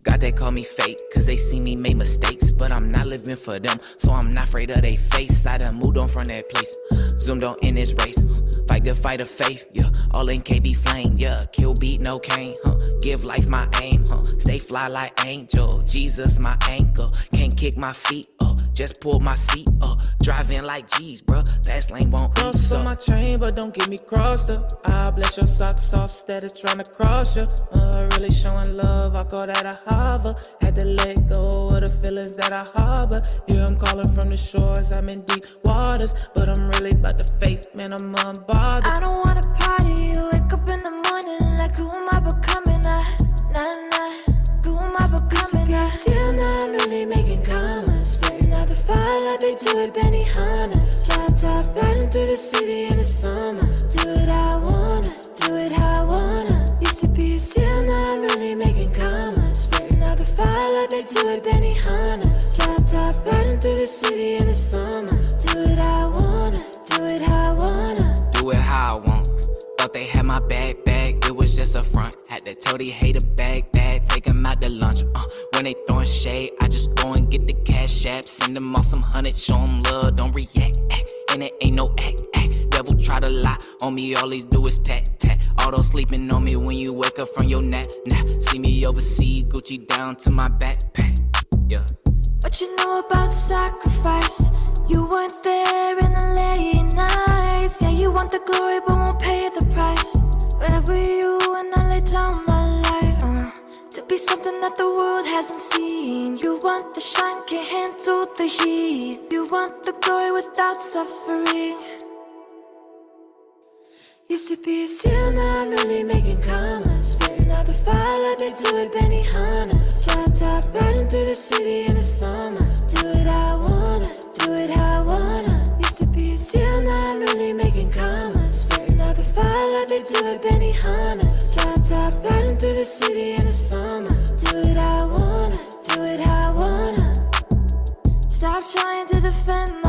God, they call me fake, cause they see me make mistakes, but I'm not living for them, so I'm not afraid of they face. I done moved on from that place, zoomed on in this race, fight the fight of faith, yeah, all in KB flame, yeah, kill beat, no cane, give life my aim, stay fly like angel, Jesus my anchor, can't kick my feet up, just pull my seat up, driving like G's, bruh, fast lane won't eat, so. On my train, but don't get me crossed up, I bless your socks off, instead of trying to cross you, really showing love, I call that a hover, had to let go of the feelings that I harbor, here I'm calling from the shores, I'm in deep waters, but I'm really about the faith, man, I'm unbothered. I don't wanna party, wake up in the morning, like who am I becoming, nah, who am I becoming, still not really making commas, spitting out the fire like they do at Benihana's, top, riding through the city in the summer, do it how I wanna, do it how I wanna, used to be still not really making commas, spitting out the fire like they do at Benihana's, top, riding through the city in the summer, do it how I wanna, do it how I wanna, do it how I want. Thought they had my bag, it was just a front. Had to tell they hate a bag, take them out to lunch. When they throwing shade, I just go and get the cash app. Send them all some hundreds, show them love, don't react. And it ain't no act. Devil try to lie on me, all these do is tat. Auto sleeping on me when you wake up from your nap. See me overseas, Gucci down to my backpack. Yeah. What you know about sacrifice? You weren't there in the late nights. Yeah, you want the glory but won't pay the price. Where were you when I laid down my life? To be something that the world hasn't seen. You want the shine, can't handle the heat. You you want the glory without suffering. Used to be a zero, now I'm really making commas. Spitting out the fire like they do with Benny Hanna's. Top, riding through the city in the summer. Do it how I wanna, do it how I wanna. Used to be a zero, now I'm really making commas. Spitting out the fire like they do with Benny Hanna's. Top, riding through the city in the summer. Do it how I wanna, do it how I wanna. Stop trying to defend